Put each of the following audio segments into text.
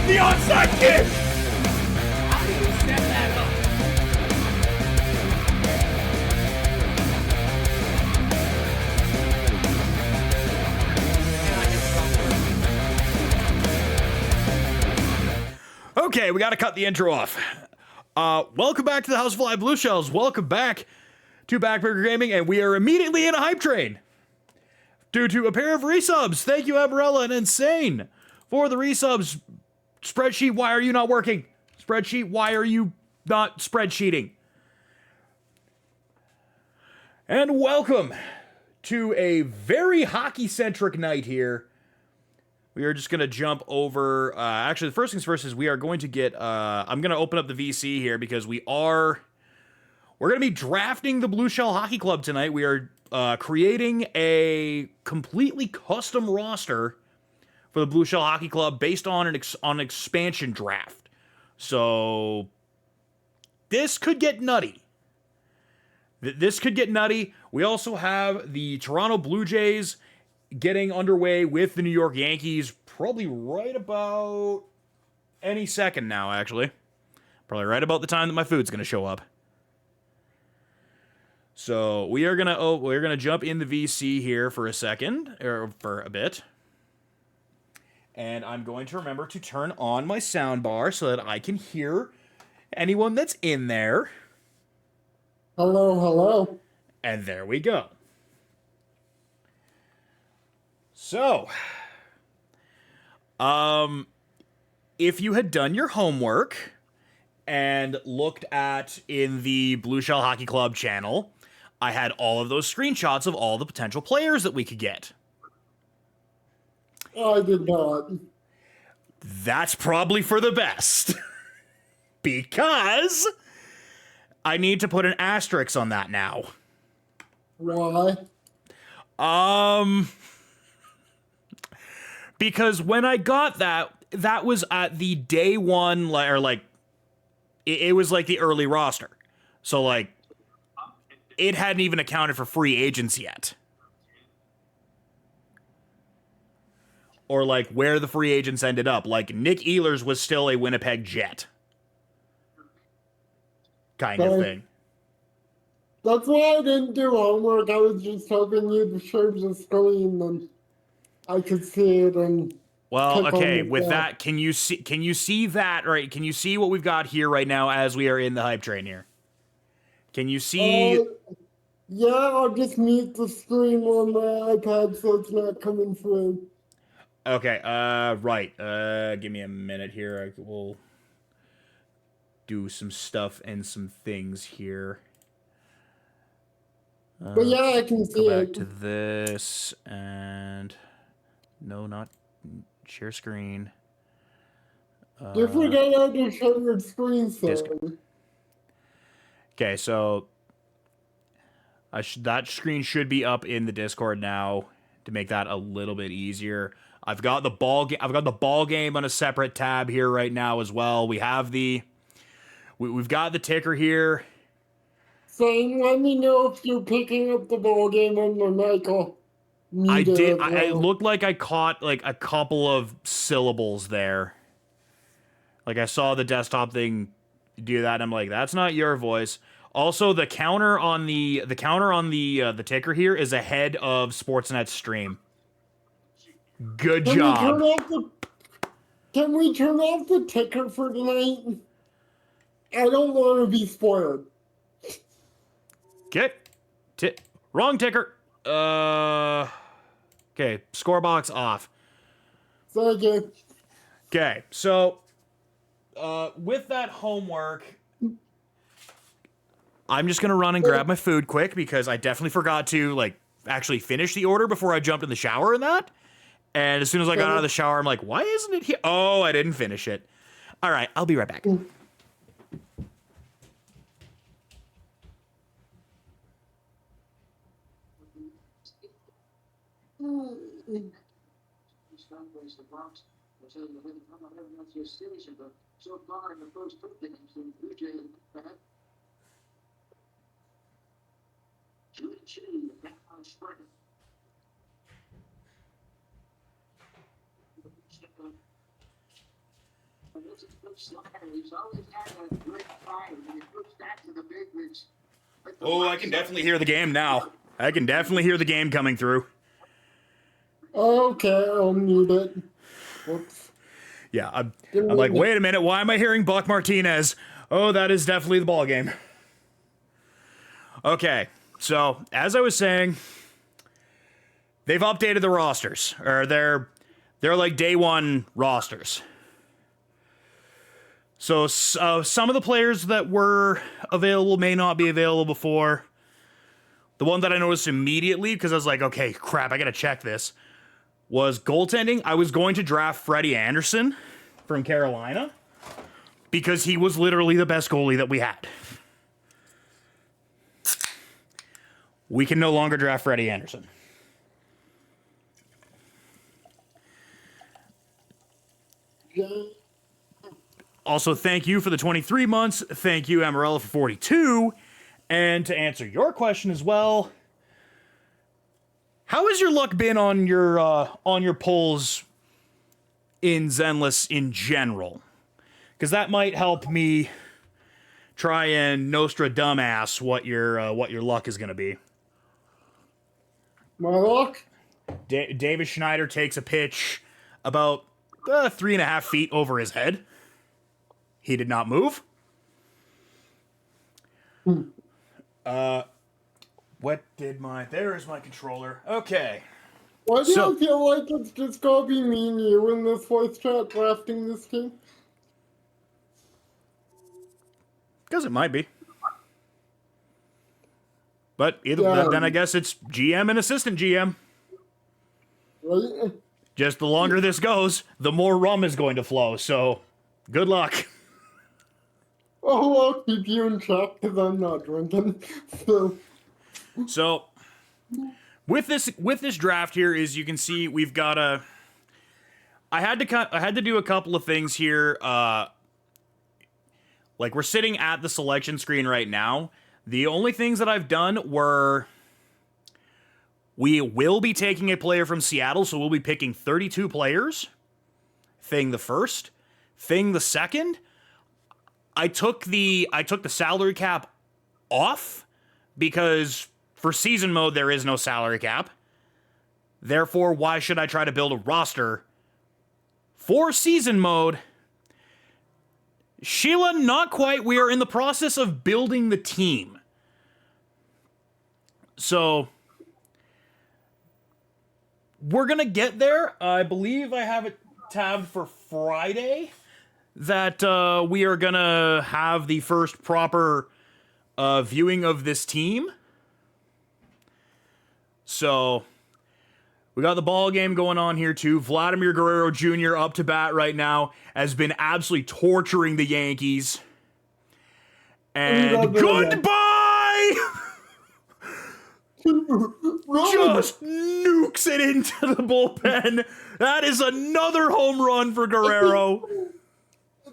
the onside kick! How do you set that up? Okay, we gotta cut the intro off. Welcome back to the House of Fly Blue Shells. Welcome back to Backburger Gaming, and we are immediately in a hype train due to a pair of resubs. Thank you, Amarella and Insane, for the resubs. Spreadsheet, why are you not working? Spreadsheet, why are you not spreadsheeting? And welcome to a very hockey-centric night here. We are just going to jump over, actually, the first things first is we are going to get, I'm going to open up the VC here because we're going to be drafting the Blue Shell Hockey Club tonight. We are creating a completely custom roster for the Blue Shell Hockey Club based on an expansion draft. So, this could get nutty. This could get nutty. We also have the Toronto Blue Jays getting underway with the New York Yankees probably right about any second now, actually. Probably right about the time that my food's going to show up. So we're gonna jump in the VC here for a second, or for a bit. And I'm going to remember to turn on my soundbar so that I can hear anyone that's in there. Hello, hello. And there we go. So, if you had done your homework and looked at in the Blue Shell Hockey Club channel, I had all of those screenshots of all the potential players that we could get. I did not. That's probably for the best. Because I need to put an asterisk on that now. Why? Because when I got that was at the day one, or like, it was like the early roster. So like, it hadn't even accounted for free agents yet. Or like where the free agents ended up. Like Nick Ehlers was still a Winnipeg Jet. Kind of thing. That's why I didn't do homework. I was just hoping you'd share the screen and I could see it and... Well, okay, with that, can you see that, right? Can you see what we've got here right now as we are in the hype train here? Can you see... Yeah, I'll just mute the screen on my iPad so it's not coming through. Okay, right. Give me a minute here. We'll do some stuff and some things here. But yeah, I can see it. Go back to this, and... No, not... Share screen. You forget how to share your screen, sir. Okay, so... that screen should be up in the Discord now to make that a little bit easier. I've got the ball game on a separate tab here right now as well. We have we've got the ticker here. Saying, let me know if you're picking up the ball game on the Michael. I did. It looked like I caught like a couple of syllables there. Like I saw the desktop thing do that, and I'm like, that's not your voice. Also, the counter on the ticker here is ahead of Sportsnet's stream. Good job. Can we turn off the ticker for tonight? I don't want to be spoiled. Wrong ticker. Okay, score box off. Okay. Okay, so with that homework, I'm just gonna run and grab my food quick because I definitely forgot to like actually finish the order before I jumped in the shower and that. And as soon as I got out of the shower, I'm like, why isn't it here? Oh, I didn't finish it. All right, I'll be right back. Oh, I can definitely hear the game now. I can definitely hear the game coming through. Okay, I'll mute it. Whoops. Yeah, I'm like, wait a minute, why am I hearing Buck Martinez? Oh, that is definitely the ball game. Okay, so as I was saying, they've updated the rosters, or they're like day one rosters. So some of the players that were available may not be available before. The one that I noticed immediately, because I was like, okay, crap, I gotta check this, was goaltending. I was going to draft Freddie Anderson from Carolina because he was literally the best goalie that we had. We can no longer draft Freddie Anderson. Also, thank you for the 23 months. Thank you, Amarella, for 42. And to answer your question as well, how has your luck been on your polls in Zenless in general? Because that might help me try and Nostra dumbass what your luck is going to be. My luck? David Schneider takes a pitch about 3.5 feet over his head. He did not move. There is my controller. Okay. Why do you feel like it's just gonna be me and you in this voice chat drafting this team? Because it might be. But then I guess it's GM and assistant GM. Right? Just the longer this goes, the more rum is going to flow. So, good luck. Oh, I'll keep you in check because I'm not drinking. So, with this draft here, as you can see, we've got I had to do a couple of things here. Like, we're sitting at the selection screen right now. The only things that I've done were, we will be taking a player from Seattle, so we'll be picking 32 players. Thing the first. Thing the second. I took the salary cap off because for season mode there is no salary cap. Therefore, why should I try to build a roster for season mode? Sheila, not quite. We are in the process of building the team. So, we're going to get there. I believe I have it tabbed for Friday that we are going to have the first proper viewing of this team. So, we got the ball game going on here too. Vladimir Guerrero Jr. up to bat right now has been absolutely torturing the Yankees. And goodbye! Just nukes it into the bullpen. That is another home run for Guerrero.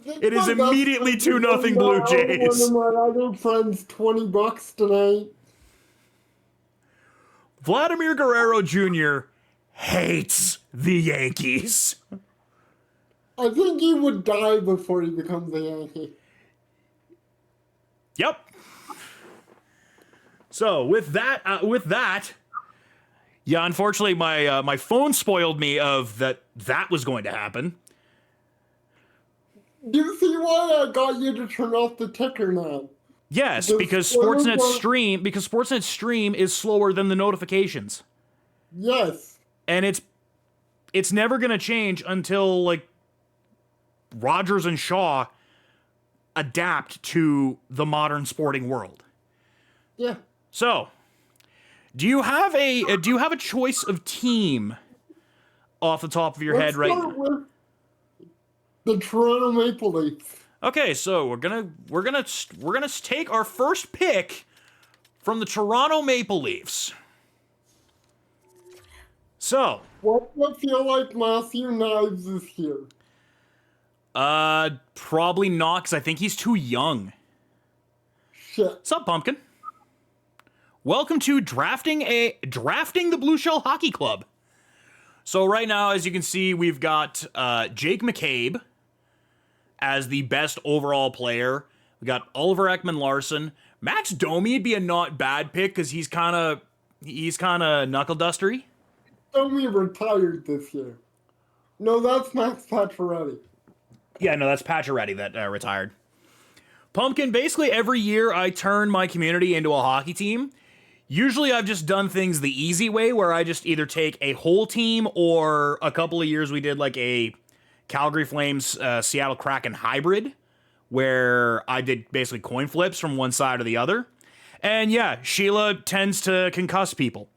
It is immediately 2-0 Blue Jays. One of my other friends $20 tonight. Vladimir Guerrero Jr. hates the Yankees. I think he would die before he becomes a Yankee. Yep. So with that, yeah, unfortunately my phone spoiled me of that was going to happen. Do you see why I got you to turn off the ticker now? Yes, because Sportsnet Stream is slower than the notifications. Yes. And it's never going to change until like Rogers and Shaw adapt to the modern sporting world. Yeah. So, do you have a choice of team off the top of your head right now? With the Toronto Maple Leafs. Okay, so we're gonna take our first pick from the Toronto Maple Leafs. So, what do you feel like Matthew Knives is here? Probably not, because I think he's too young. Shit. What's up, Pumpkin? Welcome to drafting the Blue Shell Hockey Club. So right now, as you can see, we've got Jake McCabe as the best overall player. We got Oliver Ekman-Larsson. Max Domi would be a not bad pick because he's kind of knuckle dustery. Domi retired this year. No, that's Max Pacioretty. Yeah, no, that's Pacioretty that retired. Pumpkin, basically every year I turn my community into a hockey team. Usually I've just done things the easy way where I just either take a whole team, or a couple of years we did like a Calgary Flames Seattle Kraken hybrid where I did basically coin flips from one side or the other. And yeah, Sheila tends to concuss people.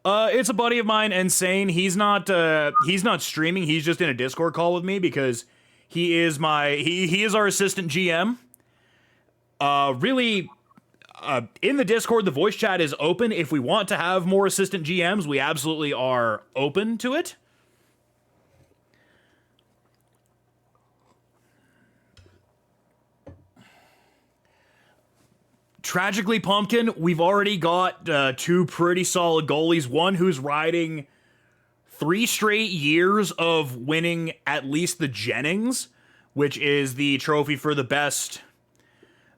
It's a buddy of mine, Insane. He's not streaming. He's just in a Discord call with me because he is our assistant GM. Really, in the Discord, the voice chat is open. If we want to have more assistant GMs, we absolutely are open to it. Tragically, Pumpkin, we've already got two pretty solid goalies. One who's riding 3 straight years of winning at least the Jennings, which is the trophy for the best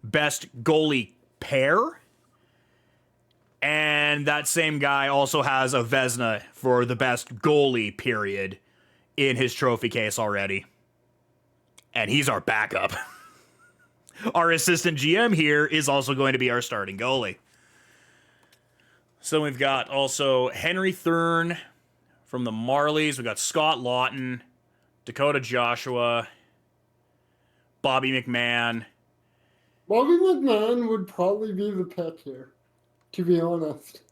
goalie pair. And that same guy also has a Vezina for the best goalie period in his trophy case already. And he's our backup. Our assistant GM here is also going to be our starting goalie. So we've got also Henry Thurn from the Marlies. We've got Scott Lawton, Dakota Joshua, Bobby McMahon. Bobby McMahon would probably be the pick here, to be honest.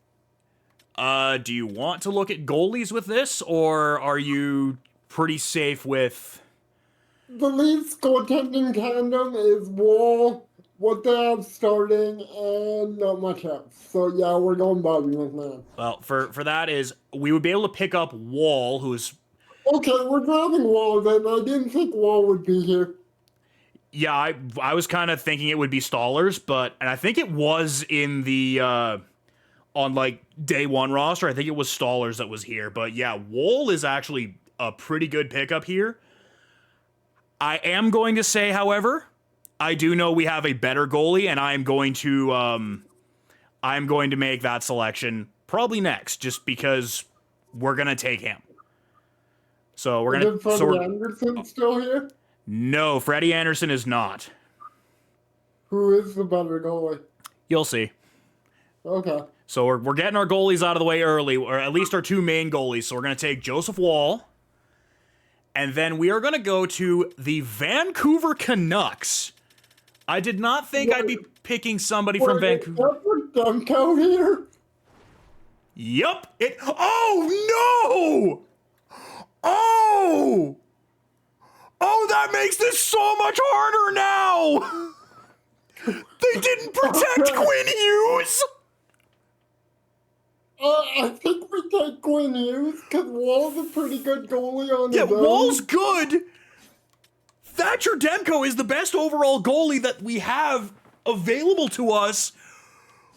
Do you want to look at goalies with this, or are you pretty safe with... The Leafs goaltending tandem is Wall, what they have starting, and not much else. So yeah, we're going Bobby McMahon. Well, for that is, we would be able to pick up Wall, who's... Okay, we're grabbing Wall then. I didn't think Wall would be here. Yeah, I was kind of thinking it would be Stallers, and I think it was in the, on like day one roster, I think it was Stallers that was here. But yeah, Wall is actually a pretty good pickup here. I am going to say, however, I do know we have a better goalie, and I'm going to make that selection probably next, just because we're gonna take him. So we're gonna. Is Freddie Anderson still here? No, Freddie Anderson is not. Who is the better goalie? You'll see. Okay. So we're getting our goalies out of the way early, or at least our two main goalies. So we're gonna take Joseph Wall. And then we are going to go to the Vancouver Canucks. I did not think I'd be picking somebody from Vancouver. Is that Demko here? Yup. Oh, no! Oh, that makes this so much harder now! They didn't protect Quinn Hughes! I think we take Quinn Hughes, because Wall's a pretty good goalie on his own. Yeah, Wall's good. Thatcher Demko is the best overall goalie that we have available to us.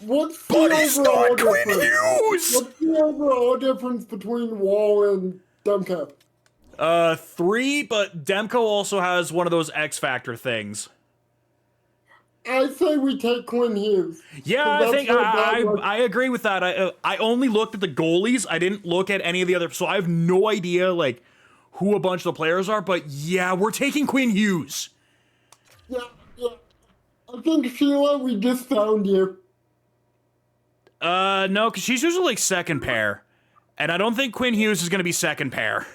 But he's not Quinn Hughes! What's the overall difference between Wall and Demko? 3, but Demko also has one of those X Factor things. I say we take Quinn Hughes. Yeah, I think I agree with that. I only looked at the goalies. I didn't look at any of the other, so I have no idea like who a bunch of the players are. But yeah, we're taking Quinn Hughes. Yeah. I think Sheila, we just found you. No, because she's usually like second pair, and I don't think Quinn Hughes is going to be second pair.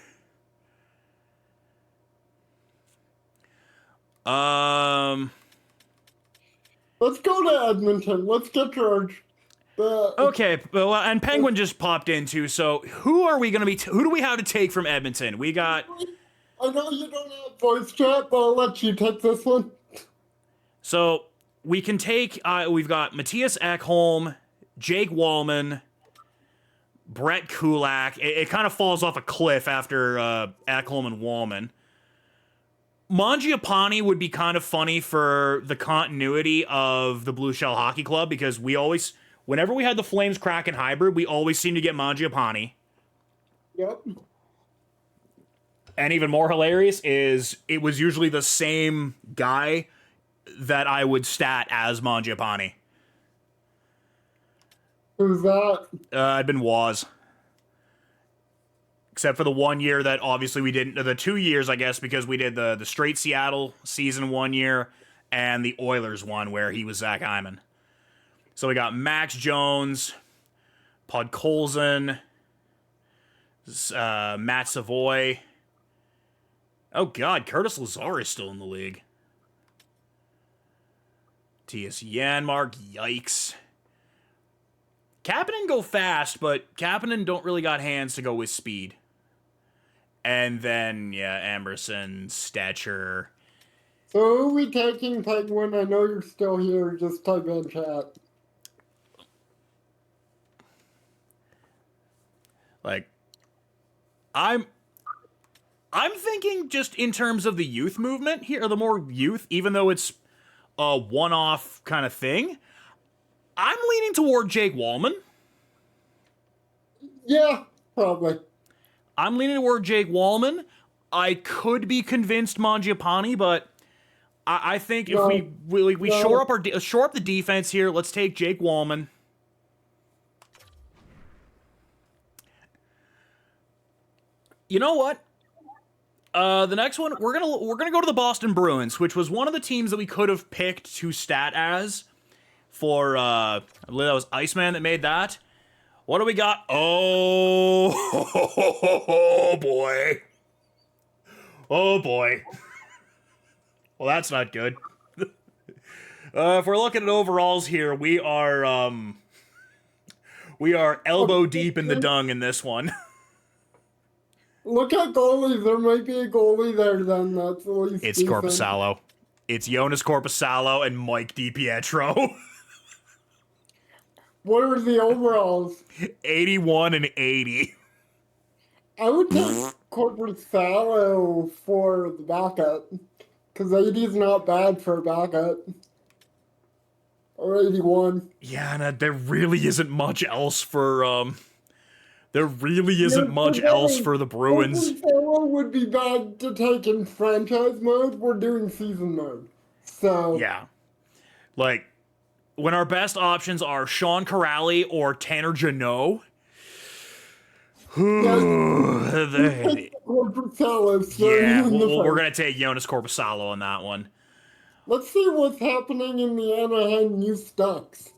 Let's go to Edmonton. Let's get George. Okay, well, and Penguin just popped in too. So who are we gonna be? Who do we have to take from Edmonton? We got. I know you don't have voice chat, but I'll let you take this one. So we can take. We've got Matthias Ekholm, Jake Wallman, Brett Kulak. It kind of falls off a cliff after Ekholm and Wallman. Mangiapane would be kind of funny for the continuity of the Blue Shell Hockey Club, because we always, whenever we had the Flames Kraken hybrid, we always seem to get Mangiapane. Yep. And even more hilarious is it was usually the same guy that I would stat as Mangiapane. Who's that? I'd been Waz. Except for the 1 year that obviously we didn't, the 2 years, I guess, because we did the straight Seattle season 1 year and the Oilers one where he was Zach Hyman. So we got Max Jones, Podkolzin, Matt Savoy. Oh God, Curtis Lazar is still in the league. T.S. Yanmark, yikes. Kapanen go fast, but Kapanen don't really got hands to go with speed. And then, yeah, Emerson, Stetcher. So who are we taking, Penguin? I know you're still here. Just type in chat. Like, I'm thinking just in terms of the youth movement here, or the more youth, even though it's a one-off kind of thing. I'm leaning toward Jake Wallman. Yeah, probably. I'm leaning toward Jake Wallman. I could be convinced Mangiapane, but I think if we shore up the defense here, let's take Jake Wallman. You know what? The next one we're gonna go to the Boston Bruins, which was one of the teams that we could have picked to stat as for I believe that was Iceman that made that. What do we got? Oh, boy. Oh boy. Well, that's not good. If we're looking at overalls here, we are elbow deep in the dung in this one. Look at goalies. There might be a goalie there then. That's at least It's decent. Korpisalo. It's Jonas Korpisalo and Mike DiPietro. What are the overalls? 81 and 80. I would take Korpisalo for the backup. Because 80 is not bad for a backup. Or 81. Yeah, and there really isn't much else for there really isn't much else for the Bruins. Korpisalo would be bad to take in franchise mode. We're doing season mode. So Yeah. Like, when our best options are Sean Corrali or Tanner Janot. Yeah, we're going to take Jonas Korpisalo on that one. Let's see what's happening in the Anaheim Youth Ducks.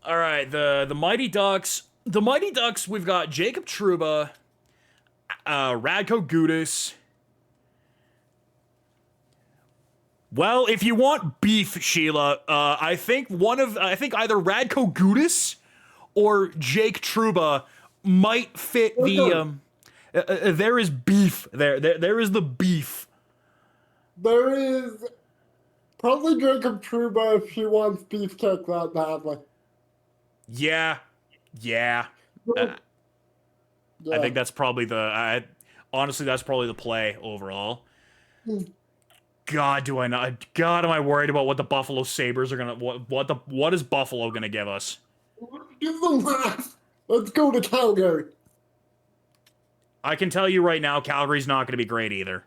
All right, the Mighty Ducks. The Mighty Ducks, we've got Jacob Trouba, Radko Gudas. Well, if you want beef, Sheila, I think either Radko Gudas or Jake Trouba might fit the. There is beef there. There is the beef. There is probably Jacob Trouba if she wants beefcake that badly. Yeah. Yeah. I think that's probably honestly, that's probably the play overall. God, am I worried about what the Buffalo Sabres are gonna what is Buffalo gonna give us? Give them that. Let's go to Calgary. I can tell you right now, Calgary's not gonna be great either.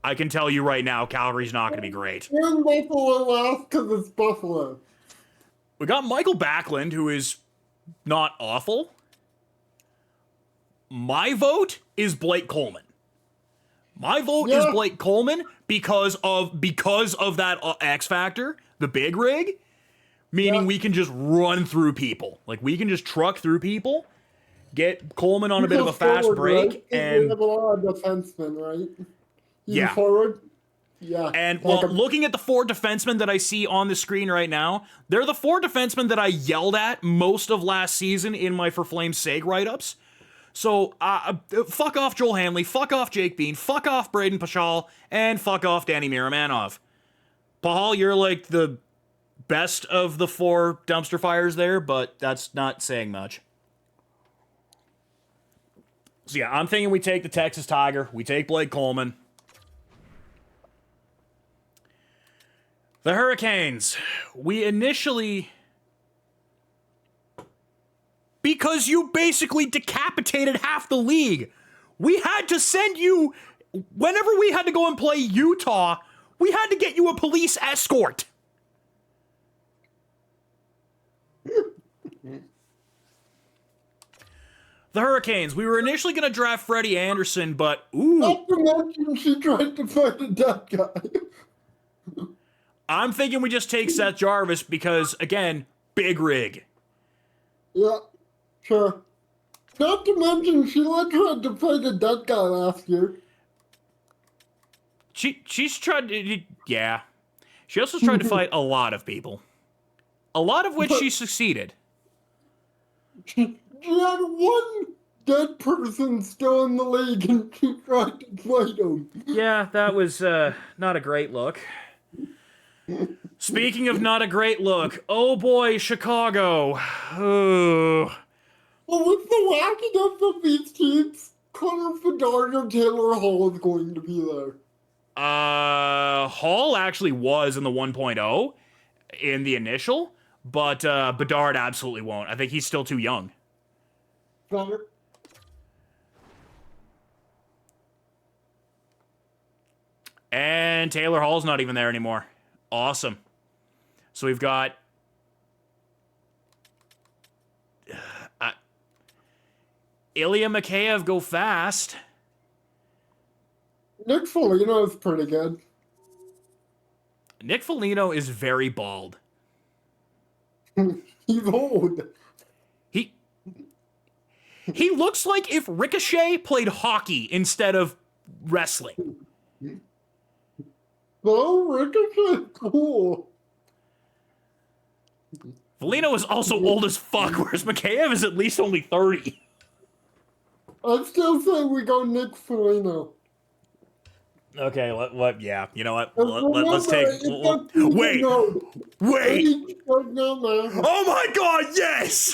I can tell you right now, Calgary's not gonna be great. We're in Buffalo last because it's Buffalo. We got Michael Backlund, who is not awful. My vote is Blake Coleman. My vote is Blake Coleman because of that X factor, the big rig, meaning we can just run through people. Like, we can just truck through people, get Coleman on a bit of a fast break, right? and we have a lot of defensemen, right? Yeah. Forward. Yeah. And well, looking at the 4 defensemen that I see on the screen right now, they're the 4 defensemen that I yelled at most of last season in my For Flame's Sake write-ups. So, fuck off Joel Hanley, fuck off Jake Bean, fuck off Braden Pachal, and fuck off Danny Miramanov. Pahal, you're like the best of the 4 dumpster fires there, but that's not saying much. So yeah, I'm thinking we take the Texas Tiger, we take Blake Coleman. The Hurricanes, we initially... Because you basically decapitated half the league. We had to send you Whenever we had to go and play Utah, we had to get you a police escort. The Hurricanes. We were initially going to draft Freddie Anderson, but ooh. Not to mention she tried to fight a dead guy. I'm thinking we just take Seth Jarvis because, again, big rig. Yeah, sure. Not to mention she tried to fight a dead guy last year. She's tried to, yeah. She also tried to fight a lot of people. A lot of which she succeeded. She had one dead person still in the league and she tried to fight him. Yeah, that was not a great look. Speaking of not a great look, oh boy, Chicago. Oh. Well, with the wacking up of these teams, Connor Bedard or Taylor Hall is going to be there. Hall actually was in the 1.0 in the initial, but Bedard absolutely won't. I think he's still too young. Better. And Taylor Hall's not even there anymore. Awesome. So we've got Ilya Mikheyev go fast. Nick Foligno is pretty good. Nick Foligno is very bald. He's old. He looks like if Ricochet played hockey instead of wrestling. Oh, Ricochet, cool. Foligno is also old as fuck, whereas Mikheyev is at least only 30. I'd still say we go Nick Foligno. Okay, yeah, you know what? Remember, Let's take. Wait! Oh my god, yes!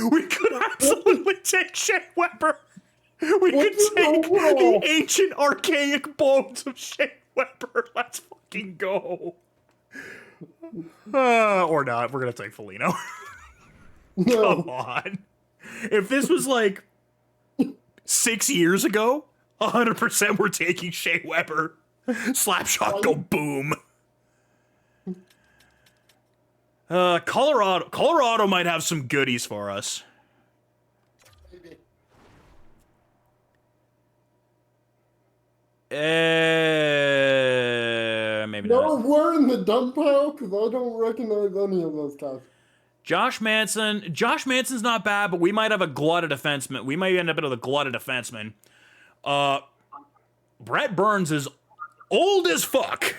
We could absolutely take Shea Weber. We could take the ancient archaic bones of Shea Weber. Let's fucking go. Or not. We're gonna take Foligno. No. Come on. If this was like 6 years ago, 100% we're taking Shea Weber. Slapshot, go boom. Colorado might have some goodies for us. Maybe No, not. we're in the dump pile because I don't recognize any of those guys. Josh Manson's not bad, but we might have a glut of defensemen. We might end up with a glut of defensemen. Brett Burns is old as fuck.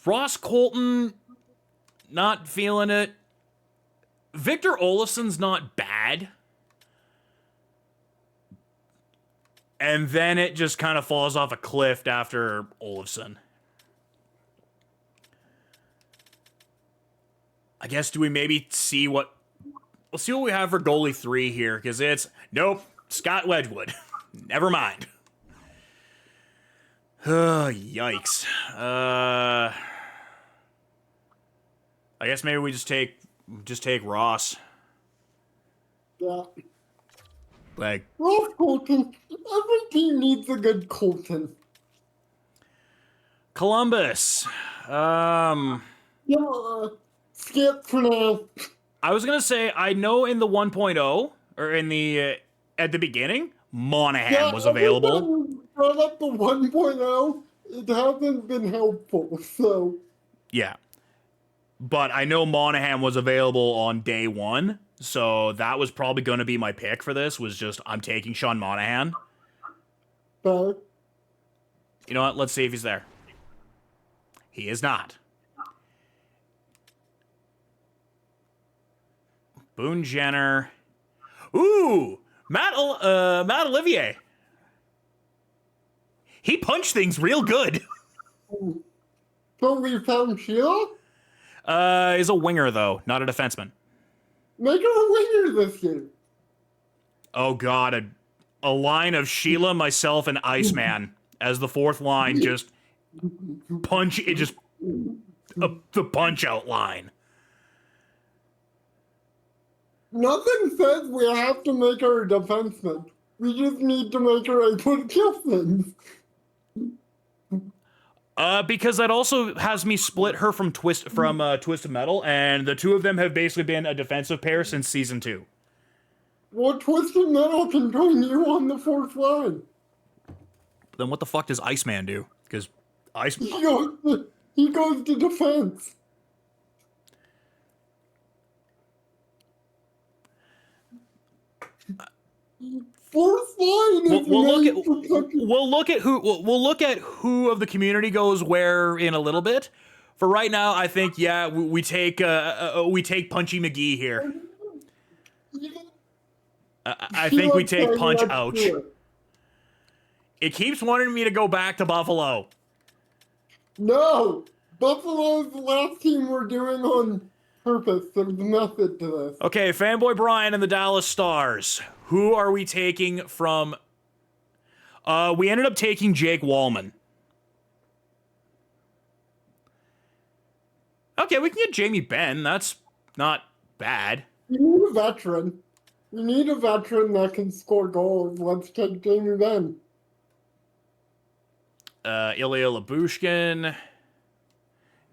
Ross Colton, not feeling it. Victor Olofsson's not bad. And then it just kind of falls off a cliff after Olofsson. I guess, do we maybe see what... We'll see what we have for goalie 3 here, because it's... Nope, Scott Wedgwood. Never mind. Yikes. I guess maybe we just take Ross. Yeah. Like... Ross Colton. Every team needs a good Colton. Columbus. Yeah, skip for now. I was gonna say, I know in the 1.0, or in the, at the beginning, Monahan was available. Every time we brought up the 1.0, it hasn't been helpful, so... Yeah. But I know Monahan was available on day 1, so that was probably gonna be my pick for this, was just, I'm taking Sean Monahan. But... You know what, let's see if he's there. He is not. Boone Jenner. Ooh! Matt Olivier. He punched things real good. So we found Sheila? Is a winger, though, not a defenseman. Make her a winger this year. Oh, God. A line of Sheila, myself, and Iceman as the 4th line. Just punch. It just... the punch-out line. Nothing says we have to make her a defenseman. We just need to make her able to kill things. Because that also has me split her from Twisted Metal, and the two of them have basically been a defensive pair since season 2. Well, Twisted Metal can join you on the fourth line. Then what the fuck does Iceman do? Because He goes to defense. Fourth line is we'll look at who of the community goes where in a little bit. For right now, I think we take Punchy McGee here. I think we take Punch. Ouch! It keeps wanting me to go back to Buffalo. No, Buffalo's the last team we're doing on purpose. There's a method to this. Okay, Fanboy Brian and the Dallas Stars. Who are we taking from? We ended up taking Jake Wallman. Okay, we can get Jamie Benn. That's not bad. We need a veteran. We need a veteran that can score goals. Let's take Jamie Benn. Ilya Labushkin,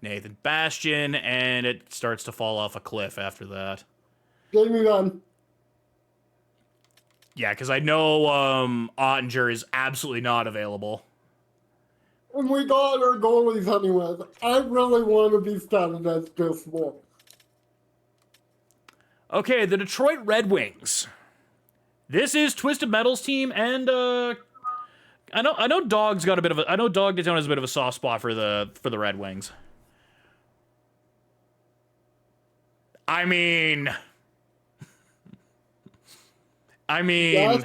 Nathan Bastian, and it starts to fall off a cliff after that. Jamie Benn. Yeah, because I know Ottinger is absolutely not available. And we got our goalies anyways. I really want to be started as just one. Okay, the Detroit Red Wings. This is Twisted Metal's team, and I know Dog's got a bit of a. I know Dog Daytona has a bit of a soft spot for the Red Wings. I mean. Yes.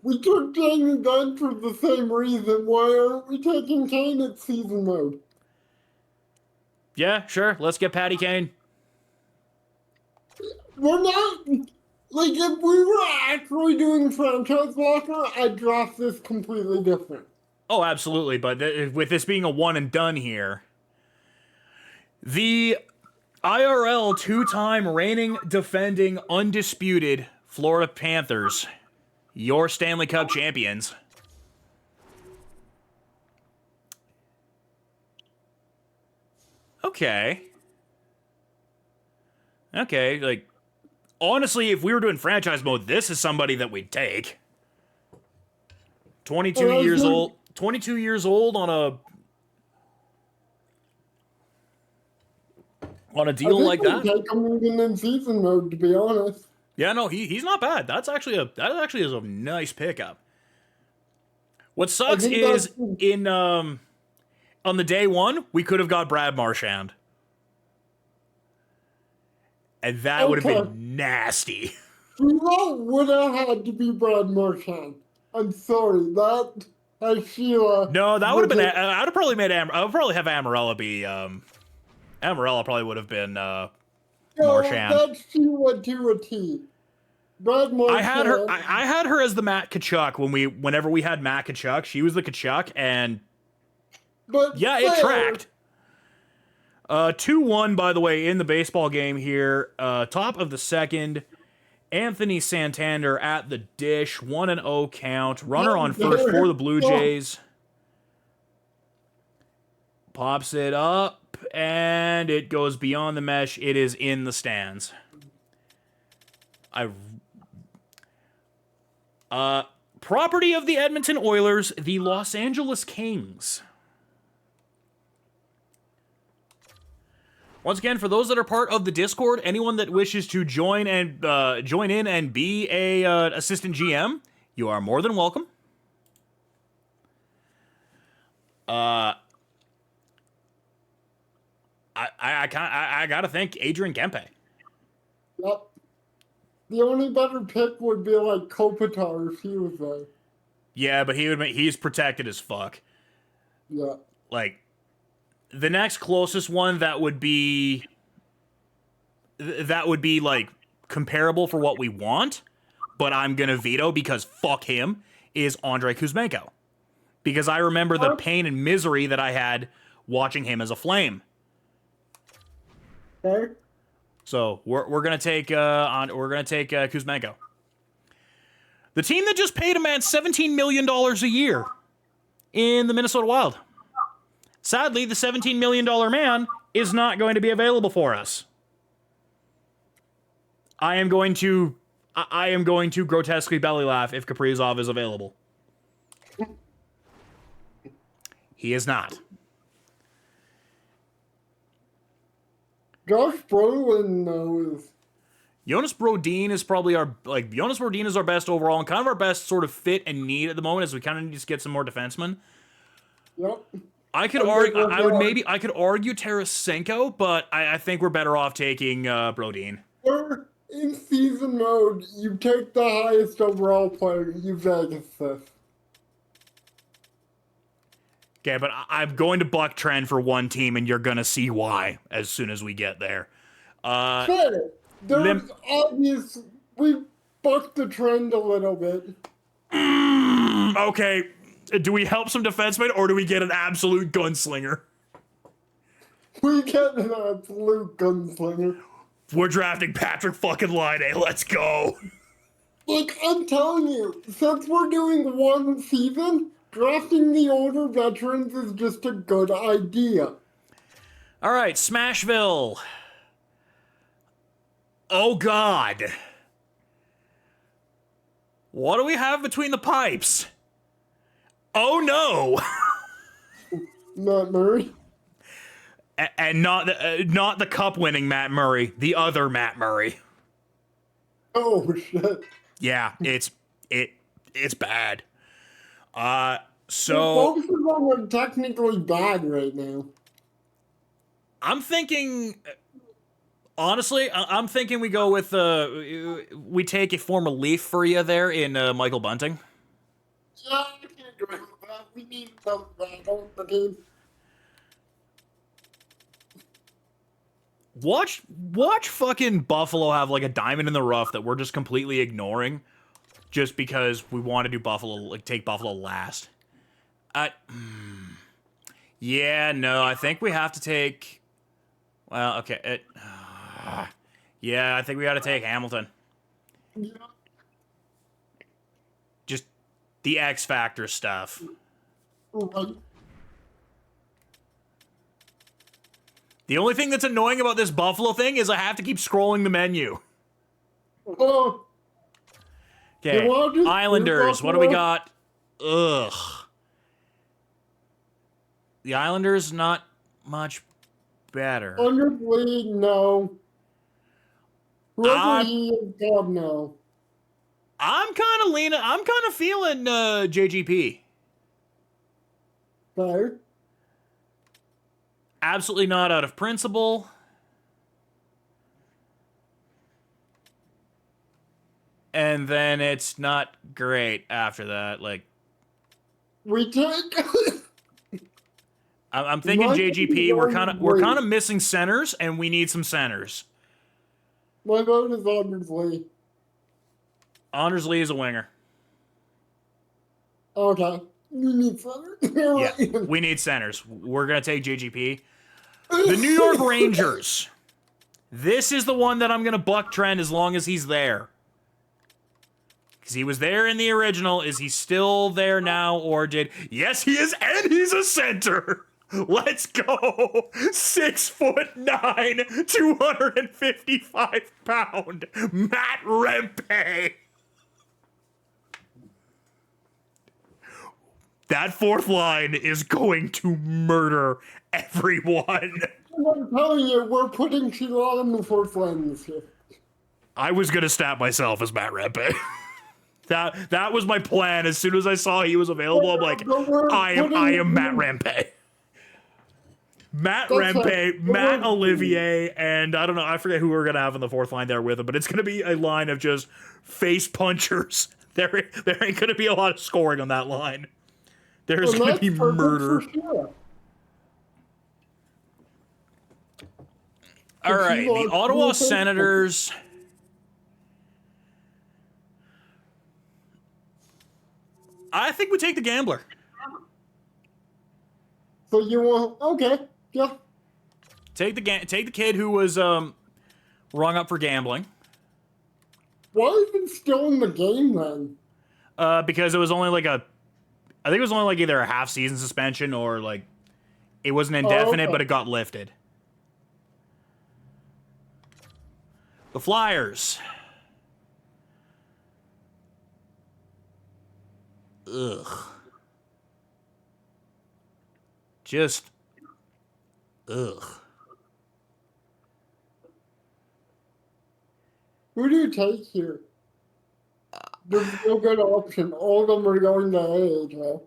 We took Jamie Benn for the same reason. Why aren't we taking Kane at season mode? Yeah, sure. Let's get Patty Kane. We're not. Like, if we were actually doing franchise locker, I'd draft this completely different. Oh, absolutely. But with this being a one and done here, the IRL two-time reigning, defending, undisputed Florida Panthers, your Stanley Cup champions. Okay. Okay, like, honestly, if we were doing franchise mode, this is somebody that we'd take. 22 years old. 22 years old on a deal like that. Take him even in season mode, to be honest. Yeah, no, he's not bad. That actually is a nice pickup. What sucks is on the day one, we could have got Brad Marchand. And that would have been nasty. That would have had to be Brad Marchand. I'm sorry, that has Sheila. No, that would have been. I would probably have Amarella be. Amarella probably would have been Marchand. That's Sheila to a T. Brad Marchand. I had her as the Matt Kachuk whenever we had Matt Kachuk. She was the Kachuk, and it tracked. 2-1, by the way, in the baseball game here. Top of the second, Anthony Santander at the dish, 1-0 count. Runner on first for the Blue Jays. Pops it up, and it goes beyond the mesh. It is in the stands. Property of the Edmonton Oilers, the Los Angeles Kings. Once again, for those that are part of the Discord, anyone that wishes to join in and be a assistant GM, you are more than welcome. I gotta thank Adrian Kempe. Yep. The only better pick would be like Kopitar if he was there. Yeah, but he's protected as fuck. Yeah. Like, the next closest one that would be like comparable for what we want, but I'm gonna veto because fuck him, is Andrei Kuzmenko. Because I remember the pain and misery that I had watching him as a Flame. Okay. So we're gonna take Kuzmenko. The team that just paid a man $17 million a year in the Minnesota Wild. Sadly, the $17 million man is not going to be available for us. I am going to grotesquely belly laugh if Kaprizov is available. He is not. Josh Brolin knows. Jonas Brodin is probably Jonas Brodin is our best overall and kind of our best sort of fit and need at the moment as we kind of need to get some more defensemen. Yep. I could argue Tarasenko, but I think we're better off taking Brodin. Or in season mode, you take the highest overall player, you Vegas this. Okay, but I'm going to buck trend for one team, and you're gonna see why as soon as we get there. Fair. There's obvious. We bucked the trend a little bit. Okay, do we help some defensemen, or do we get an absolute gunslinger? We get an absolute gunslinger. We're drafting Patrick fucking Laine. Let's go. Like, I'm telling you, since we're doing one season, drafting the older veterans is just a good idea. All right, Smashville. Oh, God. What do we have between the pipes? Oh, no. Matt Murray. And not the cup-winning Matt Murray, the other Matt Murray. Oh, shit. Yeah, it's bad. So both of them are technically bad right now. I'm thinking, honestly, I'm thinking we go with we take a former Leaf for you there in Michael Bunting. Yeah, I can't agree with that. We need some bad on the team. Watch fucking Buffalo have like a diamond in the rough that we're just completely ignoring, just because we want to do Buffalo, like take Buffalo last. Yeah, no, I think we have to take. Well, okay, yeah, I think we got to take Hamilton. Yeah. Just the X Factor stuff. Right. The only thing that's annoying about this Buffalo thing is I have to keep scrolling the menu. Oh. Okay, Islanders, what do we got? Ugh. The Islanders, not much better. Honestly, no. Whoever he is, God, no. I'm kind of feeling JGP. Fair. Absolutely not out of principle. And then it's not great after that. Like, we take. I'm thinking JGP. We're kind of missing centers, and we need some centers. My vote is Anders Lee. Anders Lee is a winger. Okay. You need center? Yeah, we need centers. We're gonna take JGP. The New York Rangers. This is the one that I'm gonna buck trend as long as he's there. Because he was there in the original. Is he still there now, or did... Yes, he is, and he's a center! Let's go! 6'9", 255 pound Matt Rempe. That fourth line is going to murder everyone. I'm telling you, we're putting Sheila on the fourth line this year. I was gonna stab myself as Matt Rempe. That was my plan. As soon as I saw he was available, I'm like, I am Matt Rempe. Matt Rempe, Matt Olivier, and I don't know, I forget who we're gonna have in the fourth line there with him, but it's gonna be a line of just face punchers. There ain't gonna be a lot of scoring on that line. There's gonna be murder. All right, the Ottawa Senators. I think we take the gambler. So you want... Okay, yeah. Take the kid who was rung up for gambling. Why is he still in the game then? Because it was only like I think it was only like either a half-season suspension or like it wasn't indefinite, okay. but it got lifted. The Flyers. Ugh. Just. Ugh. Who do you take here? There's no good option. All of them are going to AHL.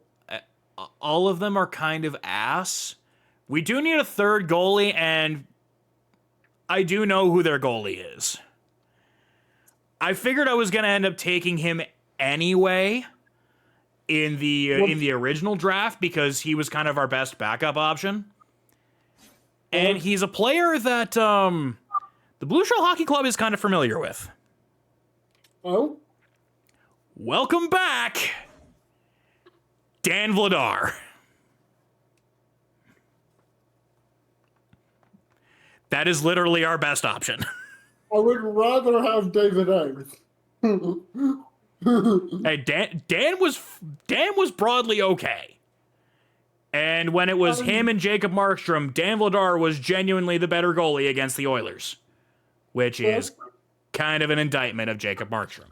All of them are kind of ass. We do need a third goalie, and I do know who their goalie is. I figured I was going to end up taking him anyway in the original draft because he was kind of our best backup option. And he's a player that the Blue Shell Hockey Club is kind of familiar with. Oh? Welcome back, Dan Vladar. That is literally our best option. I would rather have David Eggs. Hey, Dan was broadly okay. And when it was him and Jacob Markstrom, Dan Vladar was genuinely the better goalie against the Oilers, which is kind of an indictment of Jacob Markstrom.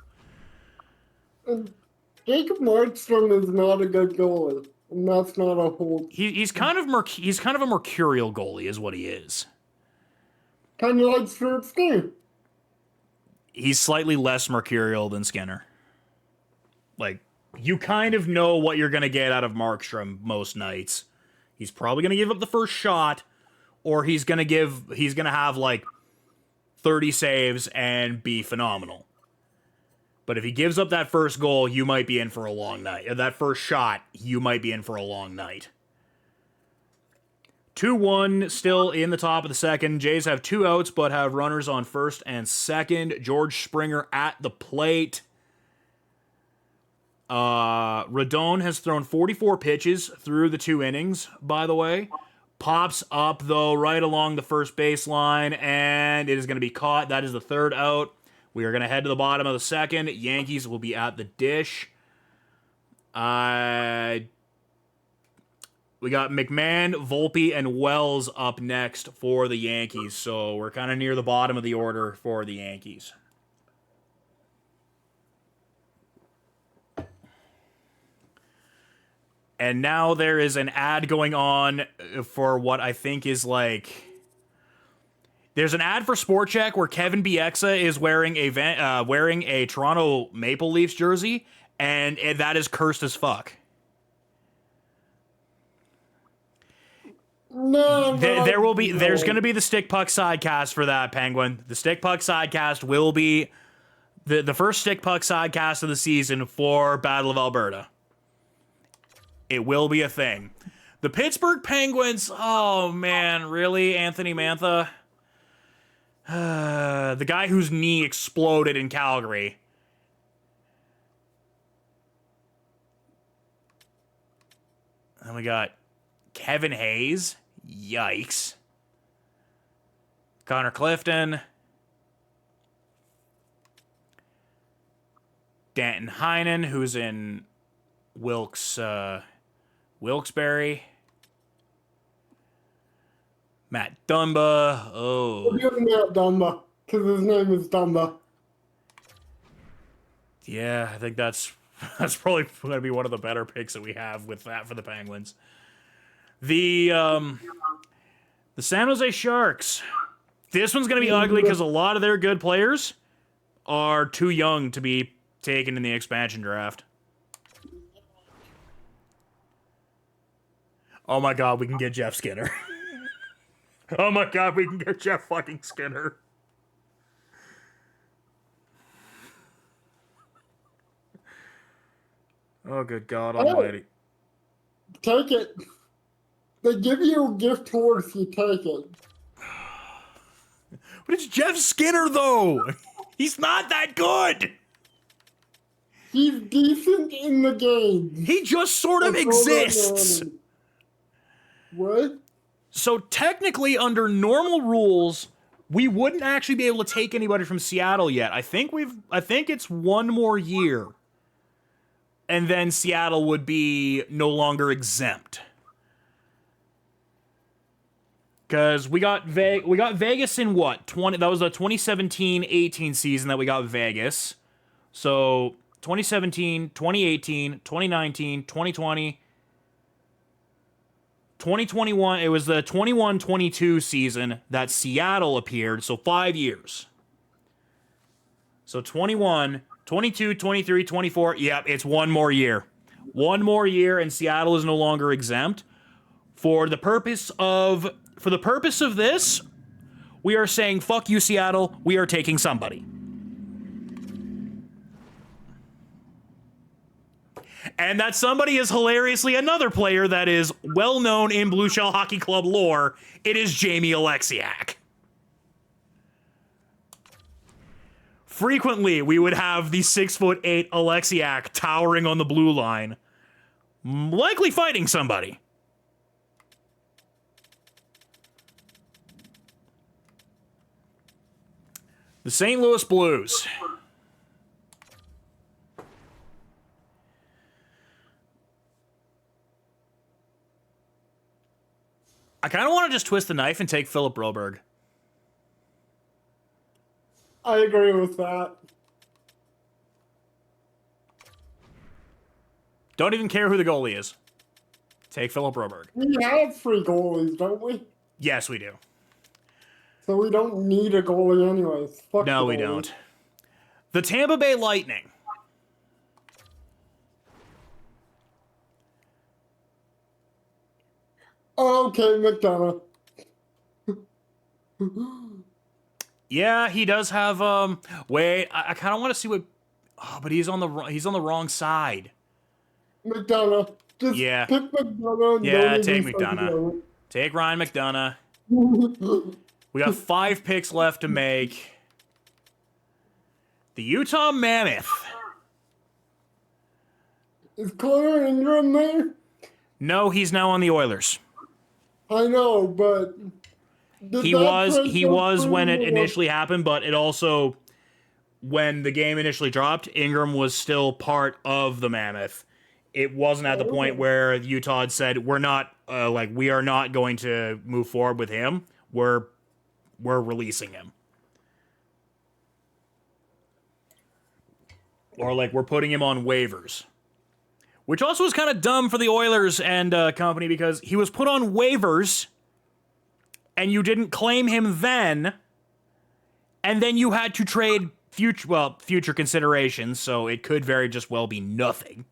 Jacob Markstrom is not a good goalie, and that's not a whole. He's kind of a mercurial goalie, is what he is. Kind of like Stuart Skinner. He's slightly less mercurial than Skinner. Like, you kind of know what you're going to get out of Markstrom most nights. He's probably going to give up the first shot, or he's going to have like 30 saves and be phenomenal. But if he gives up that first goal, you might be in for a long night. That first shot, you might be in for a long night. 2-1 still in the top of the second. Jays have 2 outs, but have runners on first and second. George Springer at the plate. Rodon has thrown 44 pitches through the 2 innings, by the way. Pops up, though, right along the first baseline, and it is going to be caught. That is the 3rd out. We are going to head to the bottom of the second. Yankees will be at the dish. We got McMahon, Volpe, and Wells up next for the Yankees. So we're kind of near the bottom of the order for the Yankees. And now there is an ad going on for what I think is like... There's an ad for Sport Check where Kevin Bieksa is wearing a Toronto Maple Leafs jersey, and that is cursed as fuck. There's going to be the Stick Puck sidecast for that, Penguin. The Stick Puck sidecast will be the first Stick Puck sidecast of the season for Battle of Alberta. It will be a thing. The Pittsburgh Penguins, oh man, really, Anthony Mantha? The guy whose knee exploded in Calgary. And we got Kevin Hayes. Yikes. Connor Clifton. Danton Heinen, who's in Wilkes-Barre. Matt Dumba. Oh. We're giving Matt Dumba, because his name is Dumba. Yeah, I think that's probably going to be one of the better picks that we have with that for the Penguins. The San Jose Sharks. This one's going to be ugly because a lot of their good players are too young to be taken in the expansion draft. Oh my god, we can get Jeff Skinner. Oh my god, we can get Jeff fucking Skinner. Oh, good God almighty. Take it. They give you a gift horse, you take it. But it's Jeff Skinner, though. He's not that good. He's decent in the game. He just sort of exists. What? So technically, under normal rules, we wouldn't actually be able to take anybody from Seattle yet. I think it's one more year. And then Seattle would be no longer exempt. Because we got Vegas in what? That was the 2017-18 season that we got Vegas. So 2017, 2018, 2019, 2020, 2021, it was the 21-22 season that Seattle appeared, so 5 years. So 21, 22, 23, 24, yep, it's one more year. One more year and Seattle is no longer exempt. For the purpose of this, we are saying, fuck you, Seattle, we are taking somebody. And that somebody is hilariously another player that is well known in Blue Shell Hockey Club lore. It is Jamie Alexiak. Frequently, we would have the 6'8" Alexiak towering on the blue line, likely fighting somebody. The St. Louis Blues. I kind of want to just twist the knife and take Philip Broberg. I agree with that. Don't even care who the goalie is. Take Philip Broberg. We have 3 goalies, don't we? Yes, we do. So we don't need a goalie anyways. Fuck No, we don't. The Tampa Bay Lightning. Okay, McDonough. Yeah, he does have wait, I kind of want to see what but he's on the wrong side. McDonough. Just Yeah. pick McDonough. Yeah, take McDonough. Take Ryan McDonough. We got 5 picks left to make. The Utah Mammoth. Is Connor Ingram there? No, he's now on the Oilers. I know, but He was when it initially happened, but it also, when the game initially dropped, Ingram was still part of the Mammoth. It wasn't at the point where Utah had said, we are not going to move forward with him. We're releasing him. Or we're putting him on waivers. Which also was kind of dumb for the Oilers and company because he was put on waivers and you didn't claim him then, and then you had to trade future considerations, so it could very just well be nothing.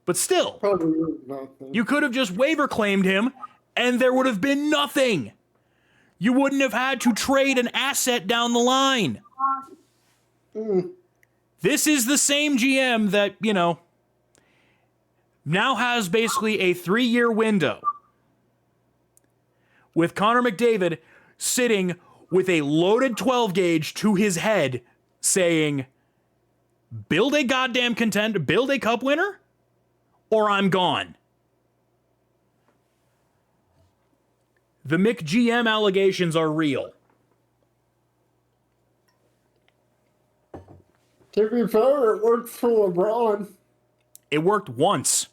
But still, probably nothing. You could have just waiver claimed him and there would have been nothing. You wouldn't have had to trade an asset down the line. This is the same GM that, now has basically a 3-year window with Connor McDavid sitting with a loaded 12 gauge to his head saying, build a goddamn contender, build a cup winner, or I'm gone. The McGM allegations are real. To be fair, it works for LeBron. It worked once.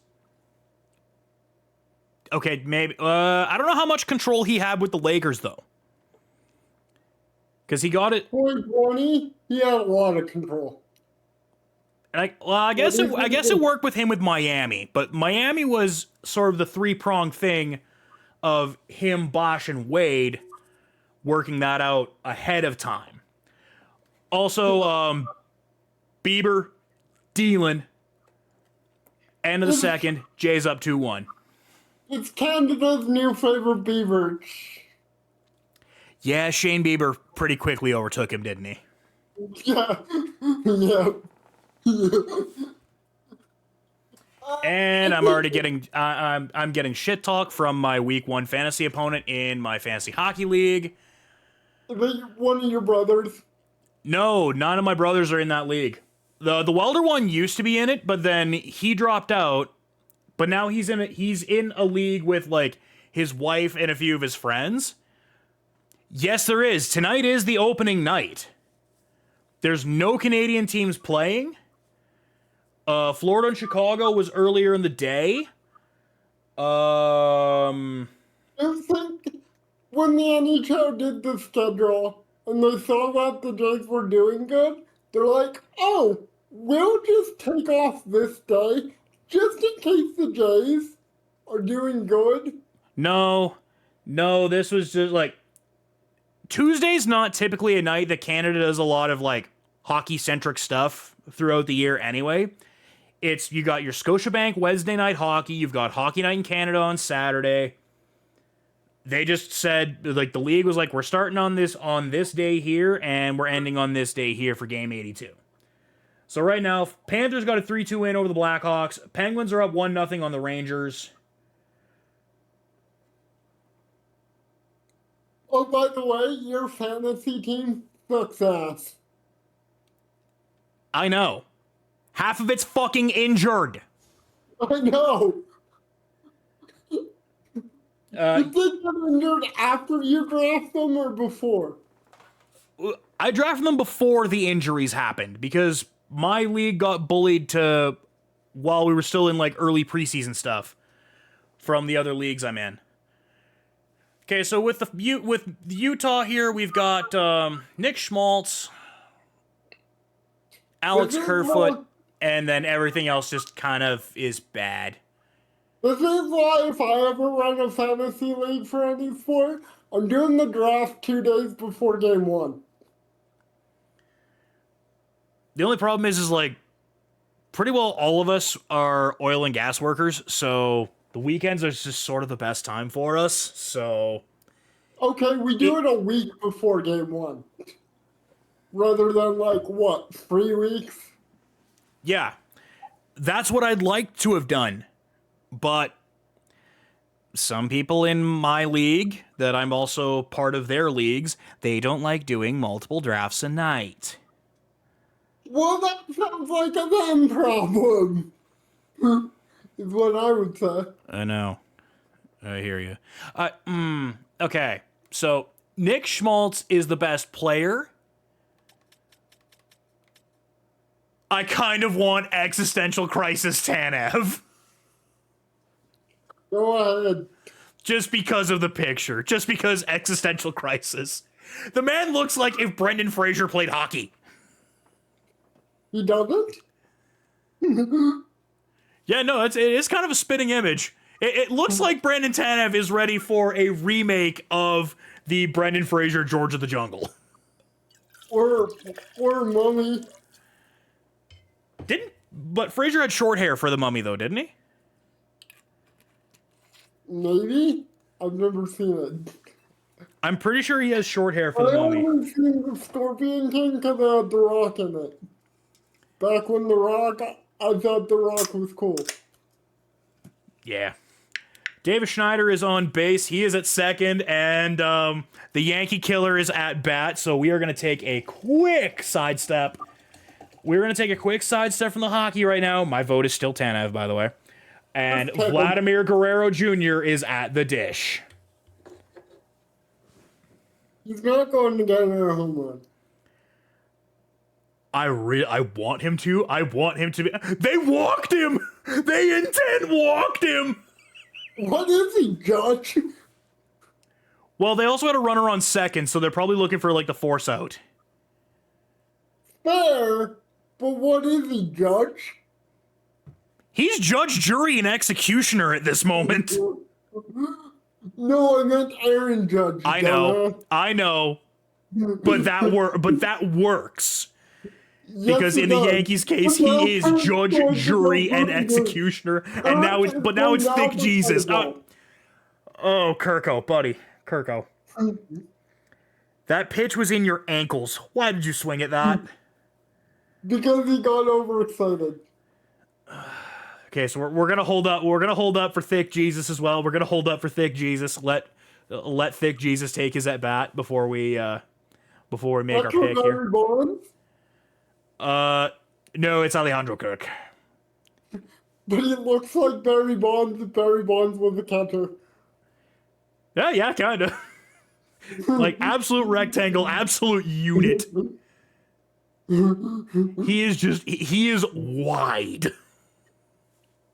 Okay, maybe. I don't know how much control he had with the Lakers, though. Because he got it. 2020, he had a lot of control. I guess it worked with him with Miami, but Miami was sort of the 3-pronged thing of him, Bosch, and Wade working that out ahead of time. Also, Bieber, Dylan, end of the second, Jay's up 2-1. It's Canada's new favorite Beaver. Yeah, Shane Bieber pretty quickly overtook him, didn't he? Yeah. Yeah. And I'm already getting I'm getting shit talk from my week 1 fantasy opponent in my fantasy hockey league. Is that one of your brothers? No, none of my brothers are in that league. The welder one used to be in it, but then he dropped out. But now he's in a league with his wife and a few of his friends. Yes, there is. Tonight is the opening night. There's no Canadian teams playing. Florida and Chicago was earlier in the day. I think when the NHL did the schedule and they saw that the Jays were doing good, they're like, oh, we'll just take off this day just in case the Jays are doing good. No, this was just like Tuesday's not typically a night that Canada does a lot of like hockey centric stuff throughout the year anyway. It's you got your Scotiabank Wednesday night hockey, you've got Hockey Night in Canada on Saturday. They just said like the league was like we're starting on this day here and we're ending on this day here for game 82. So right now Panthers got a 3-2 win over the Blackhawks. Penguins are up 1-0 on the Rangers. Oh, by the way, your fantasy team sucks ass. I know. Half of it's fucking injured. I know. You think they're injured after you draft them or before? I drafted them before the injuries happened because my league got bullied to while we were still in like early preseason stuff from the other leagues I'm in. Okay, so with Utah here, we've got Nick Schmaltz, Alex Kerfoot, and then everything else just kind of is bad. This is why if I ever run a fantasy league for any sport, I'm doing the draft 2 days before game 1. The only problem is like pretty well all of us are oil and gas workers, so the weekends are just sort of the best time for us. So okay, we do it a week before game 1, rather than like what 3 weeks. Yeah, that's what I'd like to have done, but some people in my league that I'm also part of their leagues, they don't like doing multiple drafts a night. Well, that sounds like a them problem, is what I would say. I know. I hear you. Okay, so Nick Schmaltz is the best player. I kind of want Existential Crisis Tanev. Go ahead. Just because of the picture. Just because Existential Crisis. The man looks like if Brendan Fraser played hockey. He doesn't? Yeah, no, it is kind of a spitting image. It looks like Brandon Tanev is ready for a remake of the Brendan Fraser George of the Jungle. Or Mummy. But Fraser had short hair for the Mummy, though, didn't he? Maybe? I've never seen it. I'm pretty sure he has short hair for the Mummy. I only seen the Scorpion King because it had The Rock in it. Back when The Rock, I thought The Rock was cool. Yeah. Davis Schneider is on base. He is at second, and the Yankee Killer is at bat. So we are going to take a quick sidestep. We're going to take a quick sidestep from the hockey right now. My vote is still Tanev, by the way. And Vladimir Guerrero Jr. is at the dish. He's not going to get a home run. I want him to. I want him to be. They walked him. They intent walked him. What is he, Judge? Well, they also had a runner on second, so they're probably looking for like the force out. Fair, but what is he, Judge? He's judge, jury, and executioner at this moment. No, I meant Aaron Judge. I know, but that works. Yes, Because in the Yankees' case, he is judge, jury, and executioner, and now it's thick Jesus. Oh, Kirko, buddy, Kirko. That pitch was in your ankles. Why did you swing at that? Because he got overexcited. Okay, so we're gonna hold up. We're gonna hold up for thick Jesus as well. We're gonna hold up for thick Jesus. Let thick Jesus take his at bat before we make our pick here. Bonds? No, it's Alejandro Kirk. But he looks like Barry Bonds if Barry Bonds was a catcher. Yeah, kind of. Like, absolute rectangle, absolute unit. He is wide.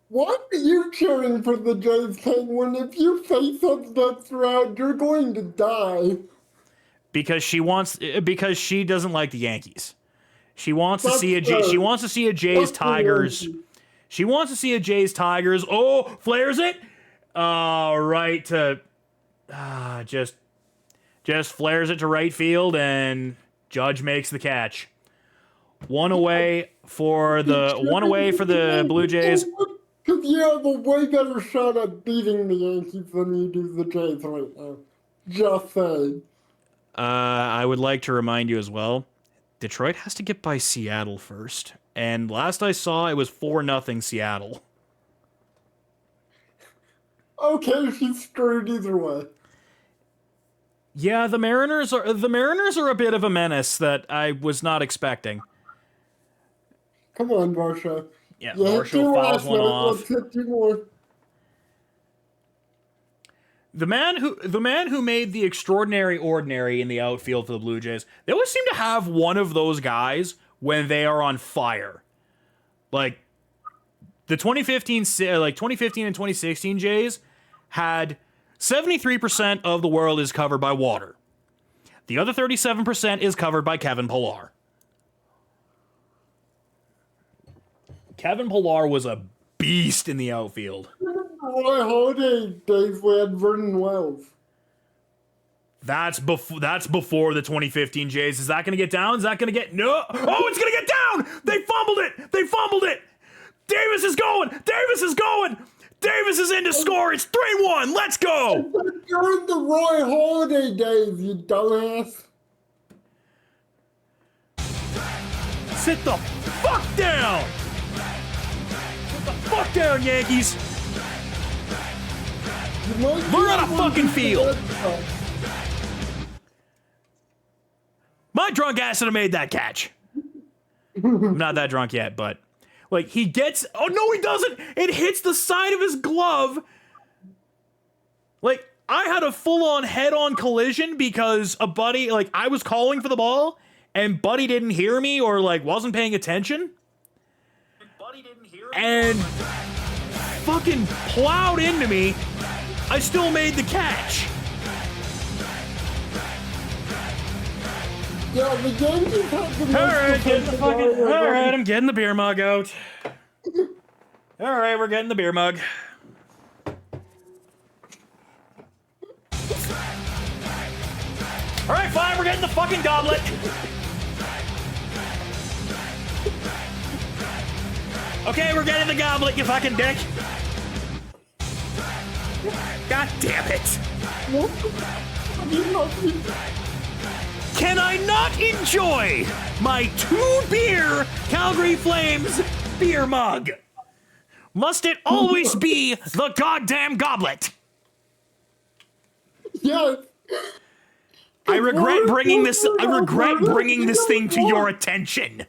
Why are you cheering for the Jays, Penguin? If you face up that route, you're going to die. Because she doesn't like the Yankees. She wants to see That's she wants to see a Jays Tigers. She wants to see a Jays Tigers. Oh, flares it. Right to just flares it to right field, and Judge makes the catch. One away for the Blue Jays. Because you have a way better shot at beating the Yankees than you do the Jays right now. Just saying. I would like to remind you as well, Detroit has to get by Seattle first. And last I saw, it was 4-0 Seattle. Okay, she's screwed either way. Yeah, the Mariners are a bit of a menace that I was not expecting. Come on, Varsho. Yeah, You Varsho fouls one off. Let's hit 2 more. The man who made the extraordinary ordinary in the outfield for the Blue Jays, they always seem to have one of those guys when they are on fire. Like the 2015 and 2016 Jays had 73% of the world is covered by water. The other 37% is covered by Kevin Pillar. Kevin Pillar was a beast in the outfield. Roy Holiday days we had Vernon Wells. That's before the 2015 Jays. Is that going to get down? Is that going to get... No! Oh, it's going to get down! They fumbled it! Davis is going! Davis is in to score! It's 3-1! Let's go! During the Roy Holiday days, you dumbass. Sit the fuck down! Sit the fuck down, Yankees! Learn how to fucking field! My drunk ass would have made that catch. I'm not that drunk yet, but... Like, he gets... Oh, no, he doesn't! It hits the side of his glove! Like, I had a full-on head-on collision because a buddy... Like, I was calling for the ball, and Buddy didn't hear me or, like, wasn't paying attention. And fucking plowed into me. I still made the catch. Yeah, the Yankees have the Alright, I'm getting the beer mug out. Alright, we're getting the beer mug. Alright, fine, we're getting the fucking goblet. Okay, we're getting the goblet, you fucking dick. God damn it. Can I not enjoy my 2-beer Calgary Flames beer mug? Must it always be the goddamn goblet? Yes. I regret bringing this thing to your attention.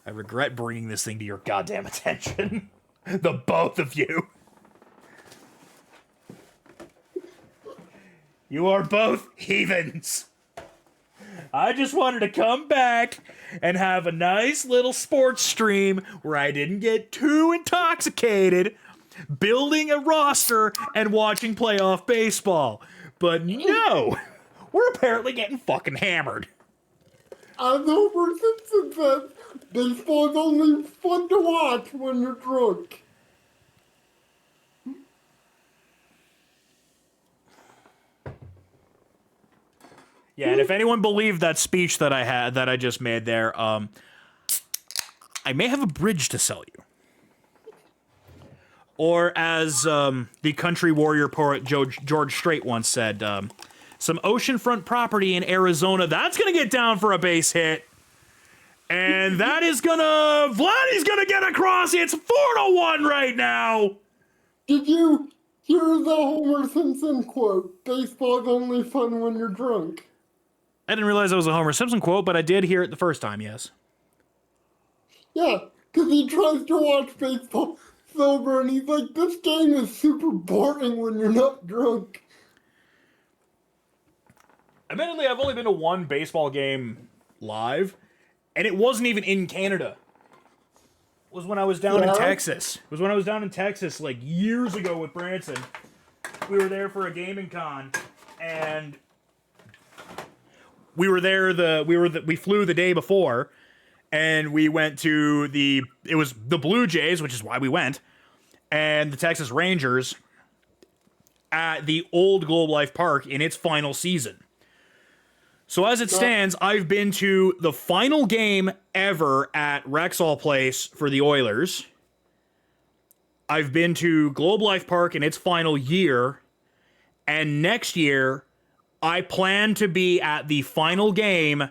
I regret bringing this thing to your goddamn attention. The both of you. You are both heathens. I just wanted to come back and have a nice little sports stream where I didn't get too intoxicated building a roster and watching playoff baseball. But no, we're apparently getting fucking hammered. As Homer Simpson says, baseball is only fun to watch when you're drunk. Yeah, and if anyone believed that speech that I just made there, I may have a bridge to sell you. Or as the country warrior poet George Strait once said, some oceanfront property in Arizona, that's going to get down for a base hit. And that is Vladdy's going to get across. It's 4-1 right now. Did you hear the Homer Simpson quote? Baseball is only fun when you're drunk. I didn't realize that was a Homer Simpson quote, but I did hear it the first time, yes. Yeah, because he tries to watch baseball sober, and he's like, this game is super boring when you're not drunk. Admittedly, I've only been to one baseball game live, and it wasn't even in Canada. It was when I was down in Texas. It was when I was down in Texas, like, years ago with Branson. We were there for a gaming con, and we were there, we flew the day before, and we went to it was the Blue Jays, which is why we went, and the Texas Rangers at the old Globe Life Park in its final season. So as it stands, I've been to the final game ever at Rexall Place for the Oilers. I've been to Globe Life Park in its final year, and next year, I plan to be at the final game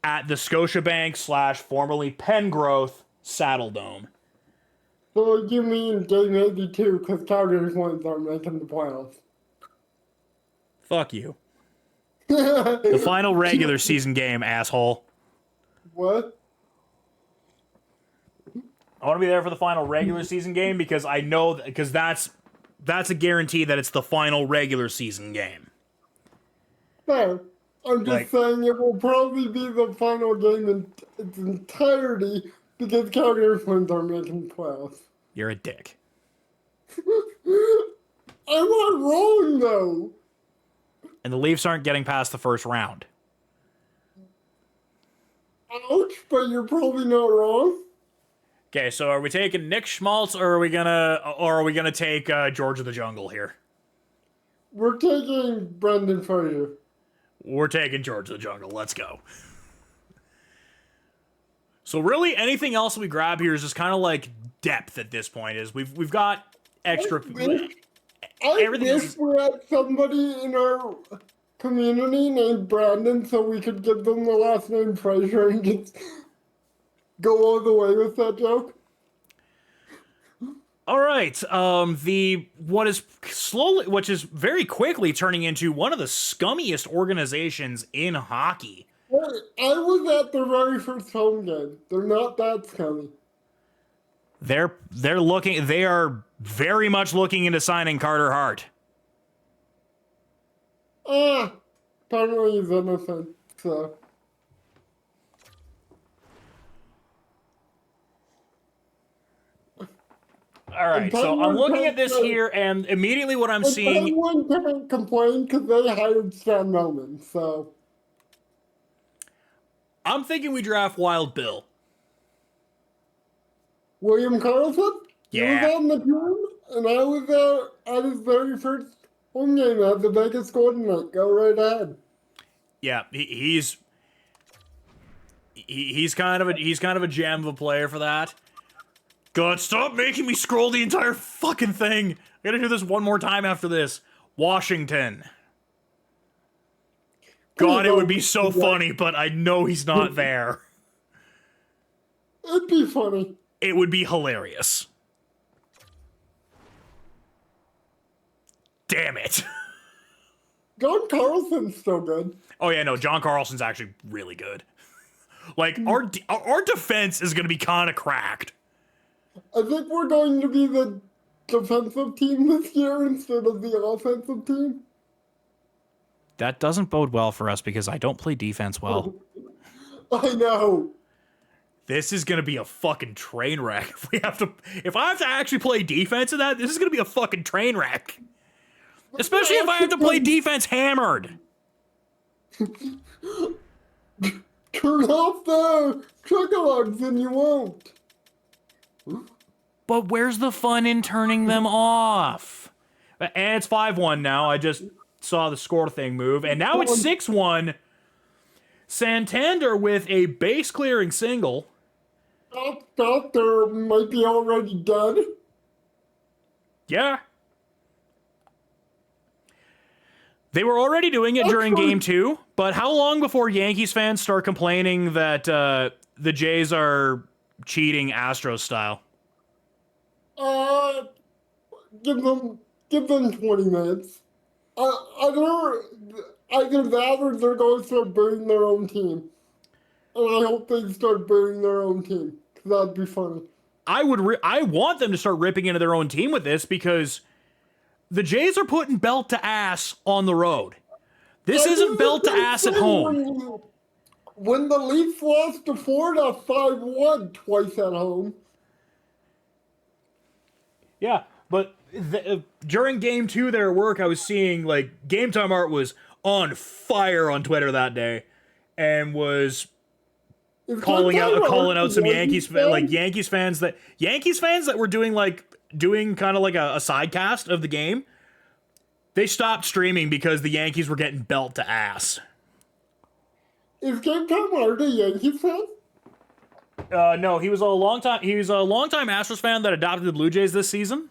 at the Scotiabank / formerly Pengrowth Saddle Dome. So you mean game 82 because Calgary's ones aren't making the playoffs? Fuck you. The final regular season game, asshole. What? I want to be there for the final regular season game because I know because that's a guarantee that it's the final regular season game. No, I'm just saying it will probably be the final game in its entirety because Calgary's ones aren't making the playoffs. You're a dick. I'm not wrong though. And the Leafs aren't getting past the first round. Ouch, but you're probably not wrong. Okay, so are we taking Nick Schmaltz or are we gonna take George of the Jungle here? We're taking Brendan Fraser. We're taking George of the Jungle. Let's go. So really, anything else we grab here is just kind of like depth at this point. Is we've got extra. I wish we had somebody in our community named Brandon so we could give them the last name Fraser and just go all the way with that joke. All right, which is very quickly turning into one of the scummiest organizations in hockey. I was at the very first home game. They're not that scummy. They are very much looking into signing Carter Hart. Apparently he's innocent, so. All right, so I'm looking at this here, and immediately what I'm seeing... Someone can't complain because they hired Stan Millman, so... I'm thinking we draft Wild Bill. William Karlsson? Yeah. He was on the team, and I was there at his very first home game at the Vegas Golden Knight. Go right ahead. Yeah, he's kind of a gem of a player for that. God, stop making me scroll the entire fucking thing. I gotta do this one more time after this. Washington. God, it would be so funny, but I know he's not there. It'd be funny. It would be hilarious. Damn it. John Carlson's still good. Oh yeah, no, John Carlson's actually really good. Like, our defense is gonna be kind of cracked. I think we're going to be the defensive team this year instead of the offensive team. That doesn't bode well for us because I don't play defense well. I know. This is gonna be a fucking train wreck. If I have to actually play defense in that, this is gonna be a fucking train wreck. Especially if I have to play defense hammered. Turn off the chugalogs and you won't. But where's the fun in turning them off? And it's 5-1 now. I just saw the score thing move. And now it's 6-1. Santander with a base clearing single. Stop, there might be already done. Yeah. They were already doing it during Game 2, but how long before Yankees fans start complaining that the Jays are cheating Astros style? Give them 20 minutes. Either that or they're going to start booing their own team. And I hope they start booing their own team, because that'd be funny. I want them to start ripping into their own team with this, because the Jays are putting belt to ass on the road. This isn't belt to ass at home. When the Leafs lost to Florida 5-1 twice at home. Yeah, but during Game 2 there at work, I was seeing, like, Game Time Art was on fire on Twitter that day, and was calling out some Yankees fans that were doing kind of like a side cast of the game. They stopped streaming because the Yankees were getting belt to ass. Is Game Time Art a Yankees fan? No, he was a longtime Astros fan that adopted the Blue Jays this season.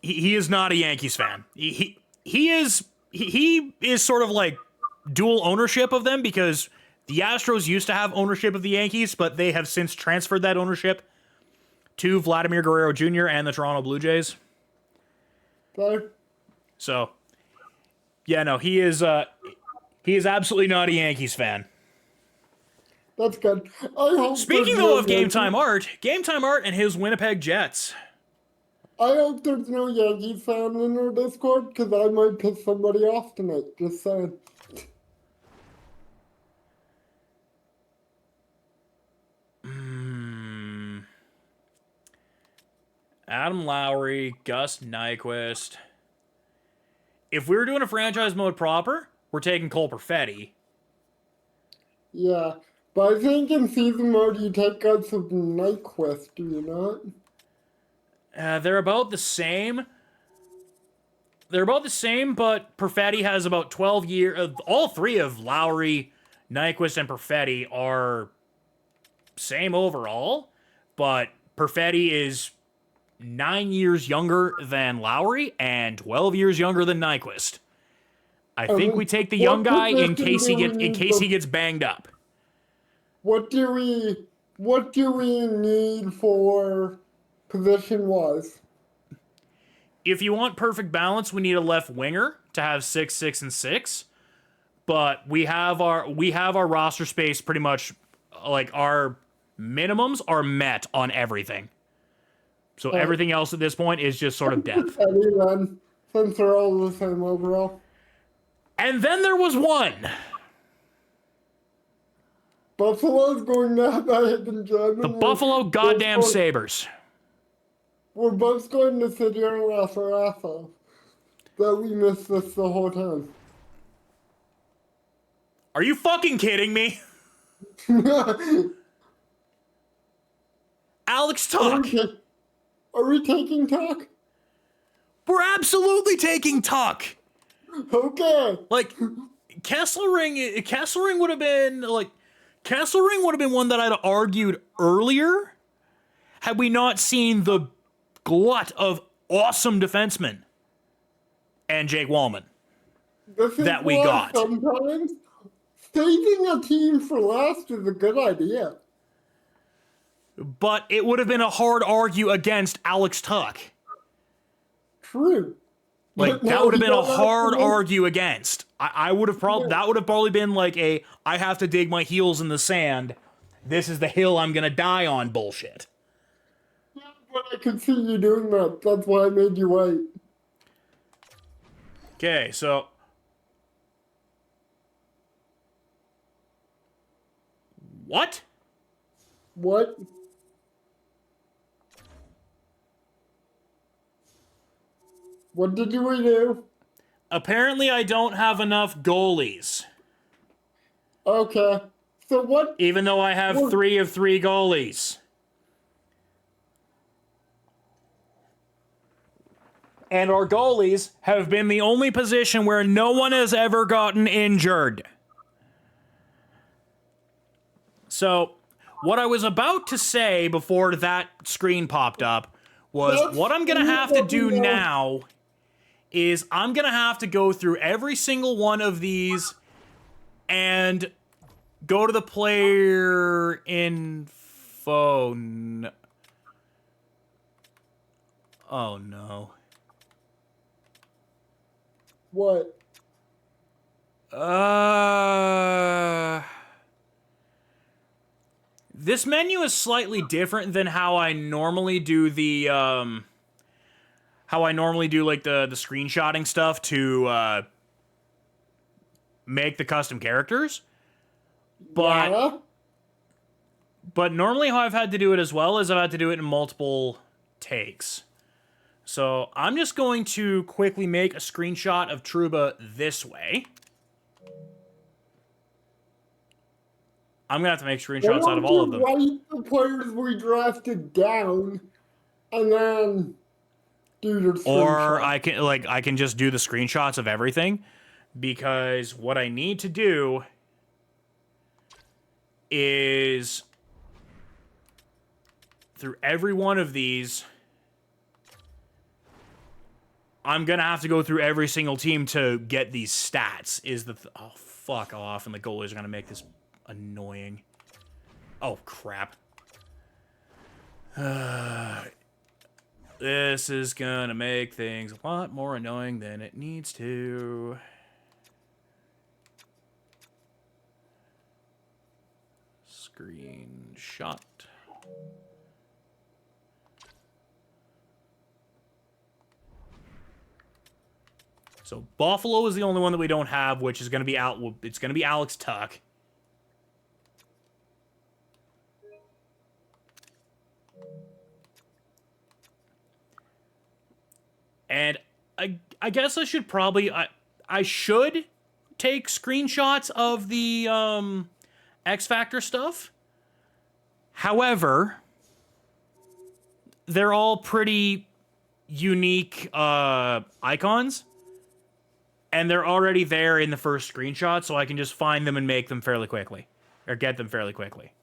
He is not a Yankees fan. He is sort of like dual ownership of them, because the Astros used to have ownership of the Yankees, but they have since transferred that ownership to Vladimir Guerrero Jr. and the Toronto Blue Jays. Okay. So, yeah, no, he is absolutely not a Yankees fan. That's good. Speaking though of Game Time Art and his Winnipeg Jets. I hope there's no Yankees fan in our Discord, because I might piss somebody off tonight. Just saying. Adam Lowry, Gus Nyquist. If we were doing a franchise mode proper, we're taking Cole Perfetti. Yeah, but I think in season mode you take Gus of Nyquist, do you not? They're about the same. But Perfetti has about 12 years. All three of Lowry, Nyquist, and Perfetti are same overall, but Perfetti is 9 years younger than Lowry and 12 years younger than Nyquist. I think we take the young guy in case he gets banged up. What do we need for position-wise? If you want perfect balance, we need a left winger to have 6, 6, and 6. But we have our roster space pretty much, like, our minimums are met on everything. So everything else at this point is just sort of depth. Then, since they're all the same overall. And then there was one. Buffalo's going to have a hidden gem. The Buffalo goddamn Sabres. We're both going to sit here and laugh our ass off that we missed this the whole time. Are you fucking kidding me? Alex Tuck. Are we taking Tuck? We're absolutely taking Tuck. Okay. Like, Kesselring would have been one that I'd argued earlier had we not seen the glut of awesome defensemen and Jake Wallman that we got. Sometimes saving a team for last is a good idea. But it would have been a hard argue against Alex Tuck. True. Like, that would have been a hard argue against. That would have probably been like I have to dig my heels in the sand. This is the hill I'm gonna die on bullshit. Yeah, but I could see you doing that. That's why I made you wait. Okay, so what? What? What did you redo? Apparently I don't have enough goalies. Okay. So what? Even though I have 3 of 3 goalies. And our goalies have been the only position where no one has ever gotten injured. So, what I was about to say before that screen popped up was what I'm going to have to do now is I'm going to have to go through every single one of these and go to the player info. Oh, no. What? This menu is slightly different than how I normally do the like the screenshotting stuff to make the custom characters. But Yeah. but normally how I've had to do it as well is I've had to do it in multiple takes. So I'm just going to quickly make a screenshot of Truba this way. I'm gonna have to make screenshots out of all of them. Write the players we drafted down, and then do your screenshot. Or I can just do the screenshots of everything, because what I need to do is through every one of these, I'm gonna have to go through every single team to get these stats. Oh, fuck off, and the goalies are gonna make this annoying. Oh, crap. This is gonna make things a lot more annoying than it needs to. Screenshot. So Buffalo is the only one that we don't have, which is going to be it's going to be Alex Tuck. And I guess I should probably I should take screenshots of the X Factor stuff. However, they're all pretty unique icons. And they're already there in the first screenshot, so I can just find them and make them fairly quickly. Or get them fairly quickly.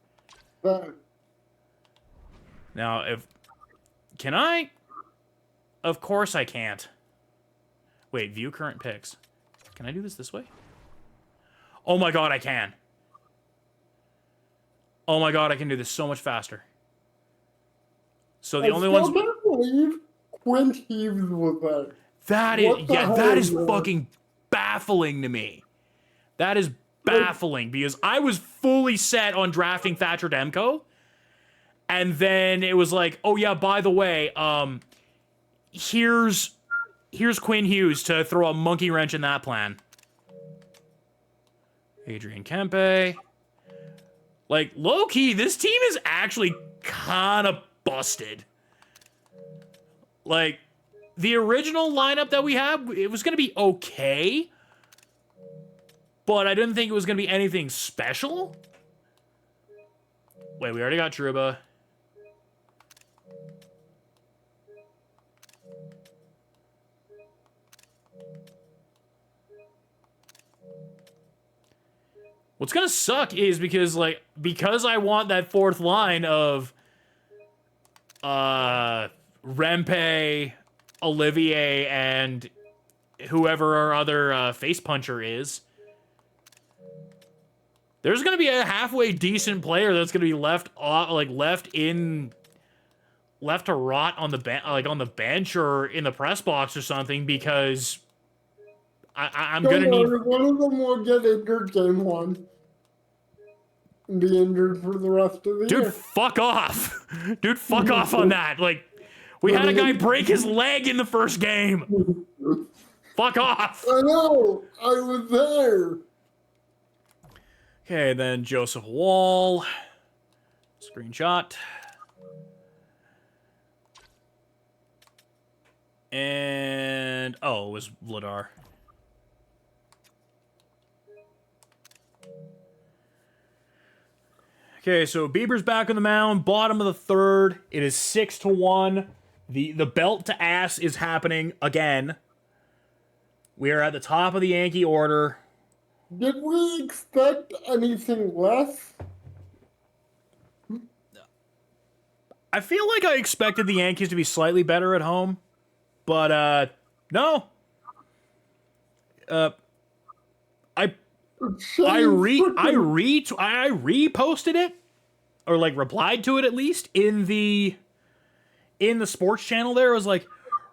Now, can I? Of course I can't. Wait, view current pics. Can I do this way? Oh my god, I can. Oh my god, I can do this so much faster. So the only ones... I can't believe Quint Hughes was there. That is fucking baffling to me. That is baffling, because I was fully set on drafting Thatcher Demko, and then it was like, oh yeah, by the way, here's Quinn Hughes to throw a monkey wrench in that plan. Adrian Kempe. Like, low-key, this team is actually kind of busted. Like, the original lineup that we have, it was going to be okay, but I didn't think it was going to be anything special. Wait, we already got Truba. What's going to suck is because I want that fourth line of Rempe, Olivier, and whoever our other face puncher is. There's gonna be a halfway decent player that's gonna be left to rot on the bench or in the press box or something, because I'm gonna need one of them will get injured game one and be injured for the rest of the year. Dude, fuck off. Dude, fuck off on that. Like, we had a guy break his leg in the first game. Fuck off. I know. I was there. Okay, then Joseph Wall. Screenshot. And... oh, it was Vladar. Okay, so Bieber's back on the mound. Bottom of the third. It is 6-1. The belt to ass is happening again. We are at the top of the Yankee order. Did we expect anything less? I feel like I expected the Yankees to be slightly better at home, but no. I reposted it, or like replied to it at least in the sports channel. There, I was like,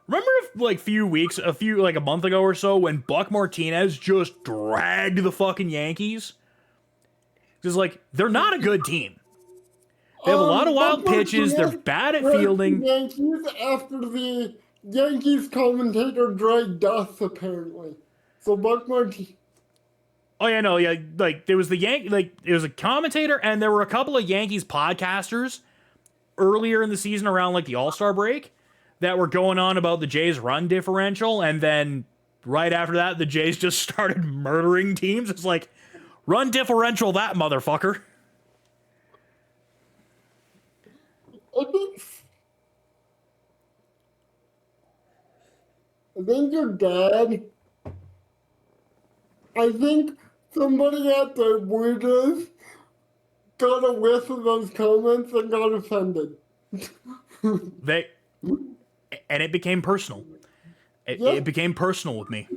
remember a month ago or so when Buck Martinez just dragged the fucking Yankees? Because like, they're not a good team. They have a lot of wild Buck pitches. They're Martinez bad at writes the fielding. Yankees after the Yankees commentator drank dust, apparently. So Buck Martinez. Oh yeah, no, yeah, like there was it was a commentator, and there were a couple of Yankees podcasters earlier in the season around like the All-Star break that were going on about the Jays' run differential, and then right after that, the Jays just started murdering teams. It's like run differential that motherfucker. I think, I think your dad. I think somebody at the Wizards got a whiff of those comments and got offended. They and it became personal. Yep. It became personal with me.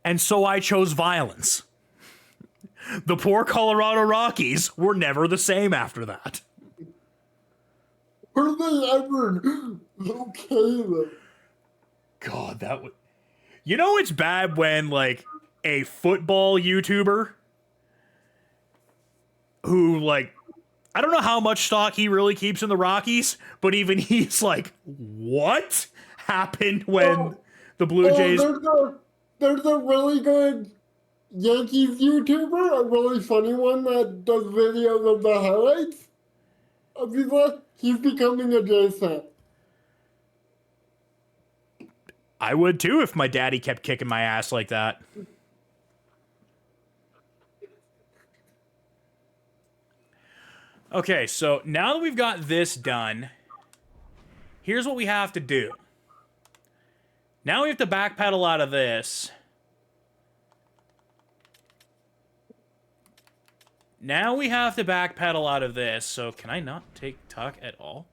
And so I chose violence. The poor Colorado Rockies were never the same after that. Were they ever okay though? God, that would. You know it's bad when, like, a football YouTuber who, like, I don't know how much stock he really keeps in the Rockies, but even he's like, what happened when the Blue Jays. There's a really good Yankees YouTuber, a really funny one that does videos of the highlights of his life. He's becoming a Jays fan. I would too if my daddy kept kicking my ass like that. Okay, so now that we've got this done, here's what we have to do. Now we have to backpedal out of this. Now we have to backpedal out of this. So can I not take tuck at all?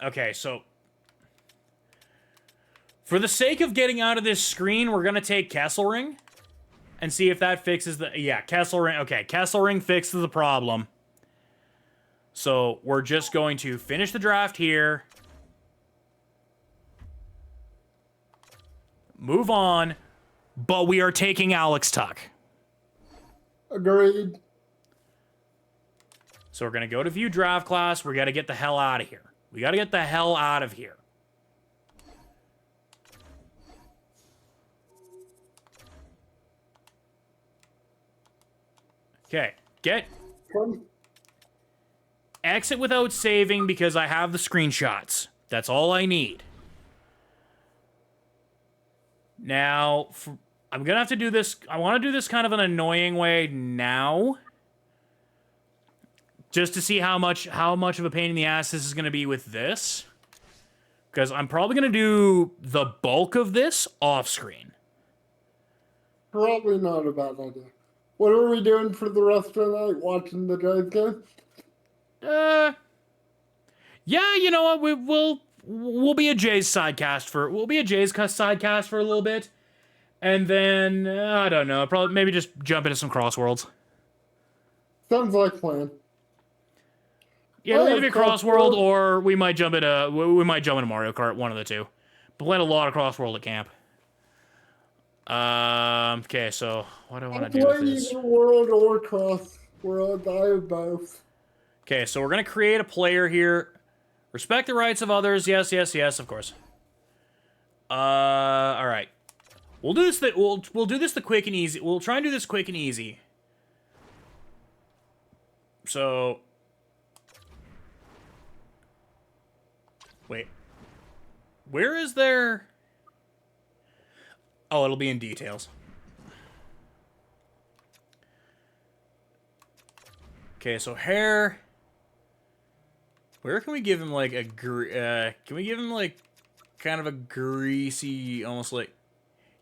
Okay, so for the sake of getting out of this screen, we're going to take Kesselring and see if that fixes the... Yeah, Kesselring. Okay, Kesselring fixes the problem. So we're just going to finish the draft here. Move on. But we are taking Alex Tuck. Agreed. So we're going to go to view draft class. We got to get the hell out of here. We got to get the hell out of here. Okay, get... Exit without saving because I have the screenshots. That's all I need. Now, I'm going to have to do this... I want to do this kind of an annoying way now. Just to see how much of a pain in the ass this is going to be with this. Because I'm probably going to do the bulk of this off-screen. Probably not a bad idea. What are we doing for the rest of the night? Watching the Jays game? Yeah, you know what? We'll be a Jays sidecast for a little bit. And then, I don't know, probably maybe just jump into some Crossworlds. Sounds like plan. Yeah, it'll either be Crossworld or we might jump into Mario Kart, one of the two. But playing a lot of Crossworld at camp. Okay, so what do I want to do with this? Either World or Crossworld, I have both. Okay, so we're gonna create a player here. Respect the rights of others. Yes, yes, yes, of course. All right. We'll do this. We'll do this the quick and easy. We'll try and do this quick and easy. So, wait. Where is there? Oh, it'll be in details. Okay, so hair. Where can we give him like a can we give him like kind of a greasy, almost like,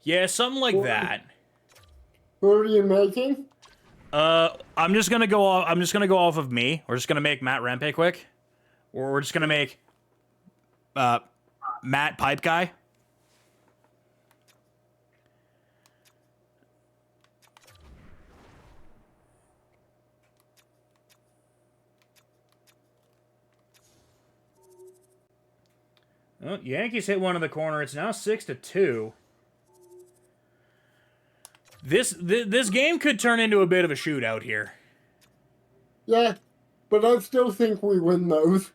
yeah, something like that. What are you making? I'm just gonna go off of me. We're just gonna make Matt Rempe quick, or we're just gonna make Matt Pipe Guy. Oh, Yankees hit one in the corner. It's now 6-2. This game could turn into a bit of a shootout here. Yeah, but I still think we win those.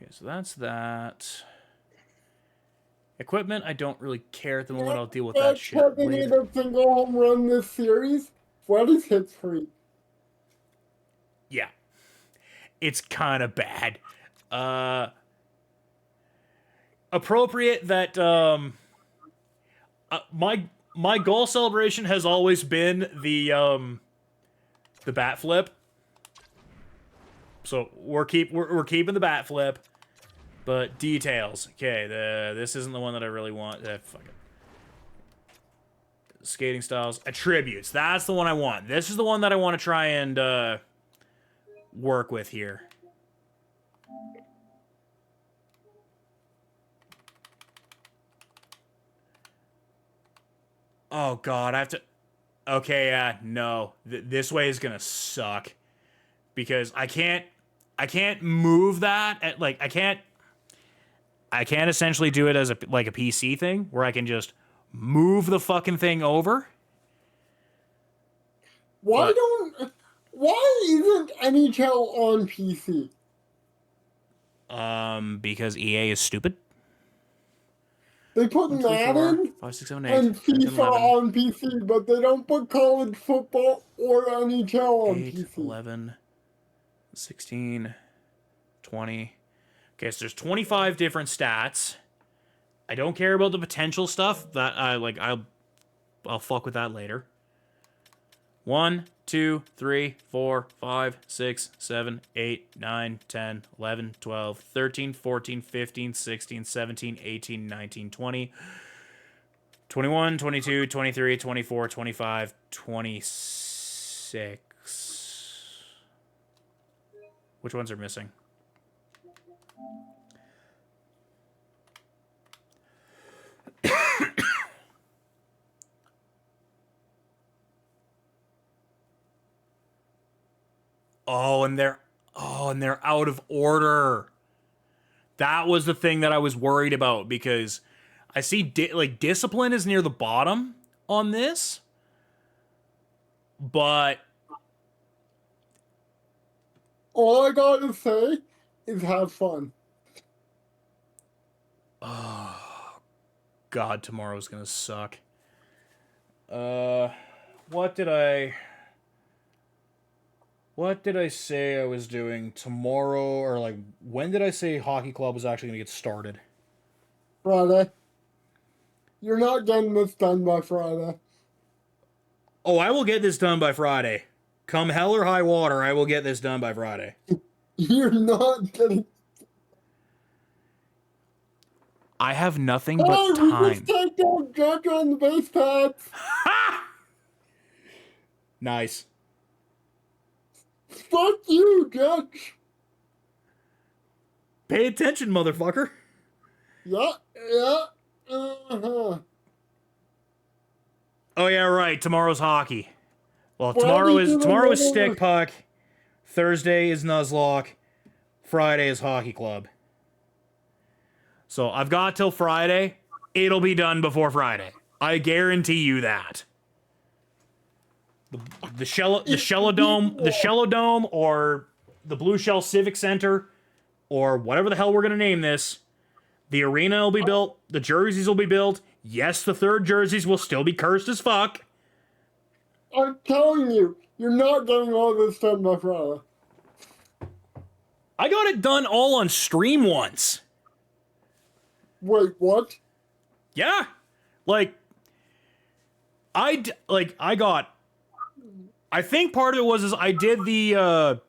Okay, so that's that. Equipment, I don't really care at the moment. I'll deal with that shit Kevin hit later. a single home run this series. Freddy's hit free. Yeah. It's kind of bad. Appropriate that my goal celebration has always been the bat flip. So we're keeping the bat flip, but details. Okay, this isn't the one that I really want. Fuck it. Skating styles, attributes. That's the one I want. This is the one that I want to try and work with here. Oh god, I have to. Okay, no. This way is gonna suck because I can't move that. Like I can't essentially do it as a PC thing where I can just move the fucking thing over. Why isn't NHL on PC? Because EA is stupid. They put 1, 2, 3, 4, Madden 5, 6, 7, 8, and 9, 10, FIFA 11, on PC, but they don't put college football or NHL on 8, PC. 11, 16, 20. Okay, so there's 25 different stats. I don't care about the potential stuff. That I'll fuck with that later. 1, 2, 3, 4, 5, 6, 7, 8, 9, 10, 11, 12, 13, 14, 15, 16, 17, 18, 19, 20, 21, 22, 23, 24, 25, 26. Which ones are missing? and they're out of order. That was the thing that I was worried about because I see discipline is near the bottom on this, but all I gotta say is have fun. Oh God, tomorrow's gonna suck. What did I say I was doing tomorrow, or like when did I say hockey club was actually gonna get started? Friday. You're not getting this done by Friday. Oh, I will get this done by Friday. Come hell or high water, I will get this done by Friday. You're not getting. I have nothing but Oh, time. we just take down Judge on the base pads. Ha! Nice. Fuck you, Judge. Pay attention, motherfucker. Yeah. Uh-huh. Oh yeah, right. Tomorrow's hockey. Well, Well, tomorrow is stick puck. Thursday is Nuzlocke. Friday is hockey club. So I've got till Friday. It'll be done before Friday. I guarantee you that. The Shellodome, or the Blue Shell Civic Center, or whatever the hell we're gonna name this. The arena will be built. The jerseys will be built. Yes, the third jerseys will still be cursed as fuck. I'm telling you, you're not getting all this done by Friday. I got it done all on stream once. Wait, what? Yeah. I think part of it was I did the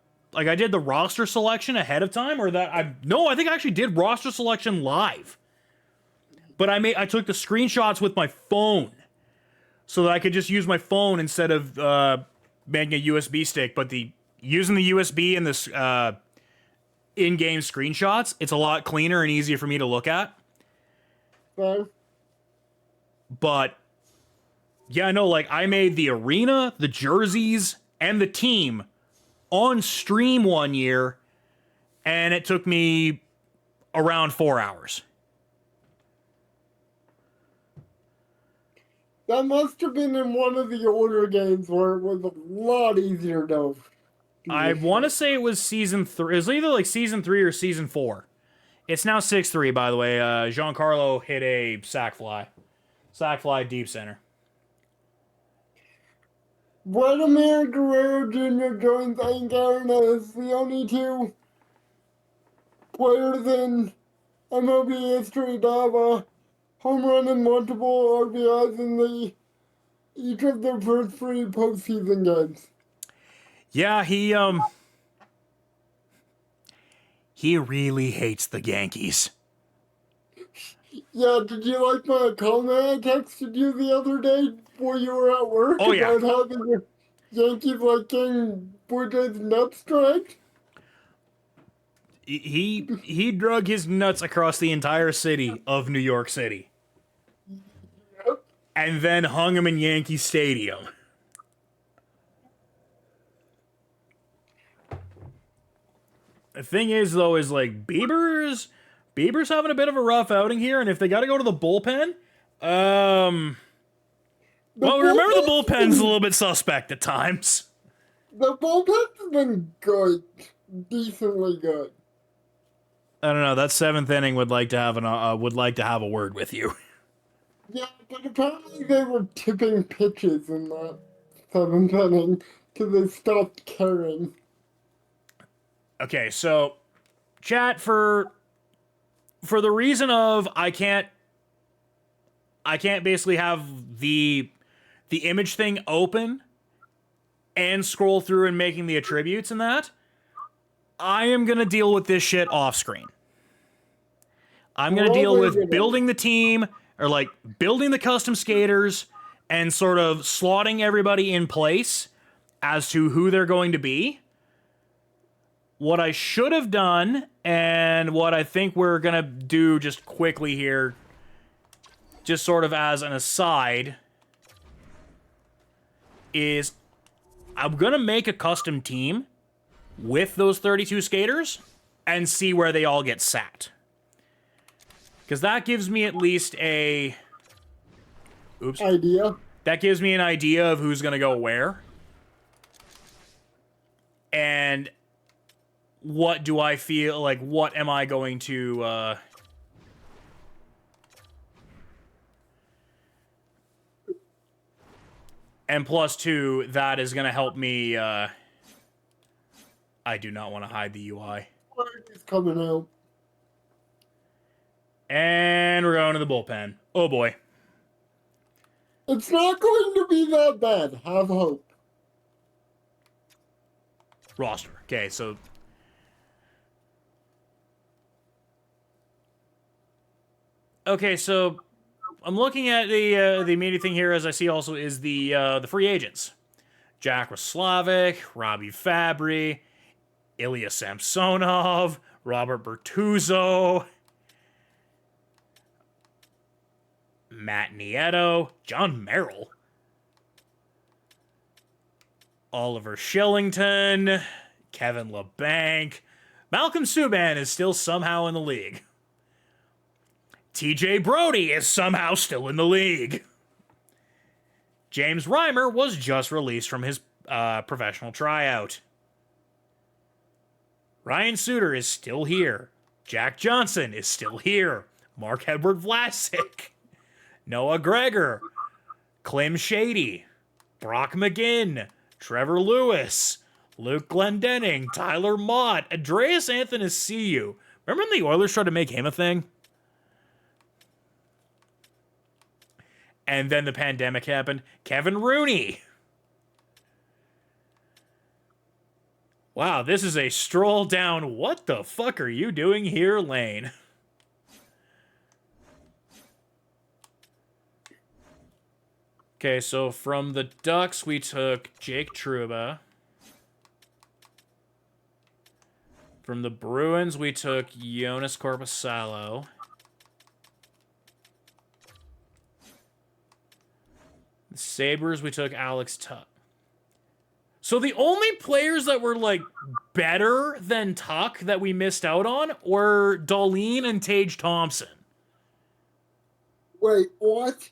roster selection ahead of time, or I think I actually did roster selection live. But I took the screenshots with my phone so that I could just use my phone instead of making a USB stick. But using the USB and this in-game screenshots, it's a lot cleaner and easier for me to look at. So, But yeah, no, like I made the arena, the jerseys, and the team on stream one year, and it took me around 4 hours. that must have been in one of the older games where it was a lot easier to do I this want to shit. say it was season 3. It was either like season 3 or season 4. It's now 6-3, by the way. Giancarlo hit a sack fly. Sack fly deep center. Vladimir Guerrero Jr. joins Angarna as the only two players in MLB history to have a home run and multiple RBIs in each of their first three postseason games. Yeah, he really hates the Yankees. Yeah, did you like my comment I texted you the other day before you were at work Oh, yeah. about how the Yankees like getting Blue Jays nuts strike? He drug his nuts across the entire city of New York City Yep. and then hung him in Yankee Stadium. The thing is, though, is like Bieber's having a bit of a rough outing here, and if they got to go to the bullpen, The well, remember the bullpen's bullpen's a been, little bit suspect at times. the bullpen's been good, decently good. I don't know. That seventh inning would like to have a word with you. Yeah, but apparently they were tipping pitches in that seventh inning because they stopped caring. Okay, so chat for the reason of I can't basically have the image thing open and scroll through and making the attributes and that. I am gonna deal with this shit off screen. I'm gonna deal with building the team or like building the custom skaters and sort of slotting everybody in place as to who they're going to be. What I should have done and what I think we're gonna do just quickly here, just sort of as an aside, is I'm gonna make a custom team with those 32 skaters and see where they all get sat. Because that gives me at least a... Oops. Idea. That gives me an idea of who's gonna go where. And what do I feel like, what am I going to, and plus 2, that is going to help me, I do not want to hide the UI. It's coming out. And we're going to the bullpen. Oh boy. It's not going to be that bad. Have hope. Roster. Okay, so... Okay, so I'm looking at the immediate thing here, as I see also is the free agents. Jack Roslovic, Robbie Fabry, Ilya Samsonov, Robert Bertuzzo, Matt Nieto, John Merrill, Oliver Shillington, Kevin LeBanc. Malcolm Subban is still somehow in the league. TJ Brody is somehow still in the league. James Reimer was just released from his professional tryout. Ryan Suter is still here. Jack Johnson is still here. Mark Edward Vlasic. Noah Gregor. Clem Shady. Brock McGinn. Trevor Lewis. Luke Glendening. Tyler Mott. Andreas Athanasiou. Remember when the Oilers tried to make him a thing? And then the pandemic happened. Kevin Rooney. Wow, this is a stroll down what the fuck are you doing here lane. Okay, so from the Ducks, we took Jake Trouba. From the Bruins, we took Jonas Corposalo. Sabres, we took Alex Tuck. So the only players that were, like, better than Tuck that we missed out on were Dahlin and Tage Thompson. Wait, what?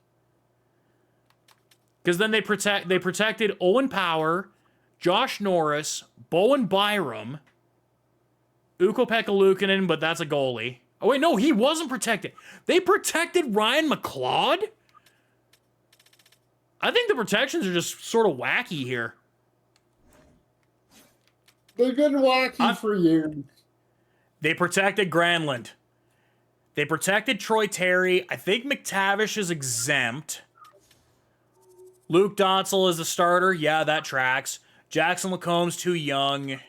Because then they protected Owen Power, Josh Norris, Bowen Byram, Ukko-Pekka Luukkonen, but that's a goalie. Oh, wait, no, he wasn't protected. They protected Ryan McLeod? I think the protections are just sort of wacky here. They've been wacky for years. They protected Granlund. They protected Troy Terry. I think McTavish is exempt. Luke Dotzel is the starter. Yeah, that tracks. Jackson Lacomb's too young.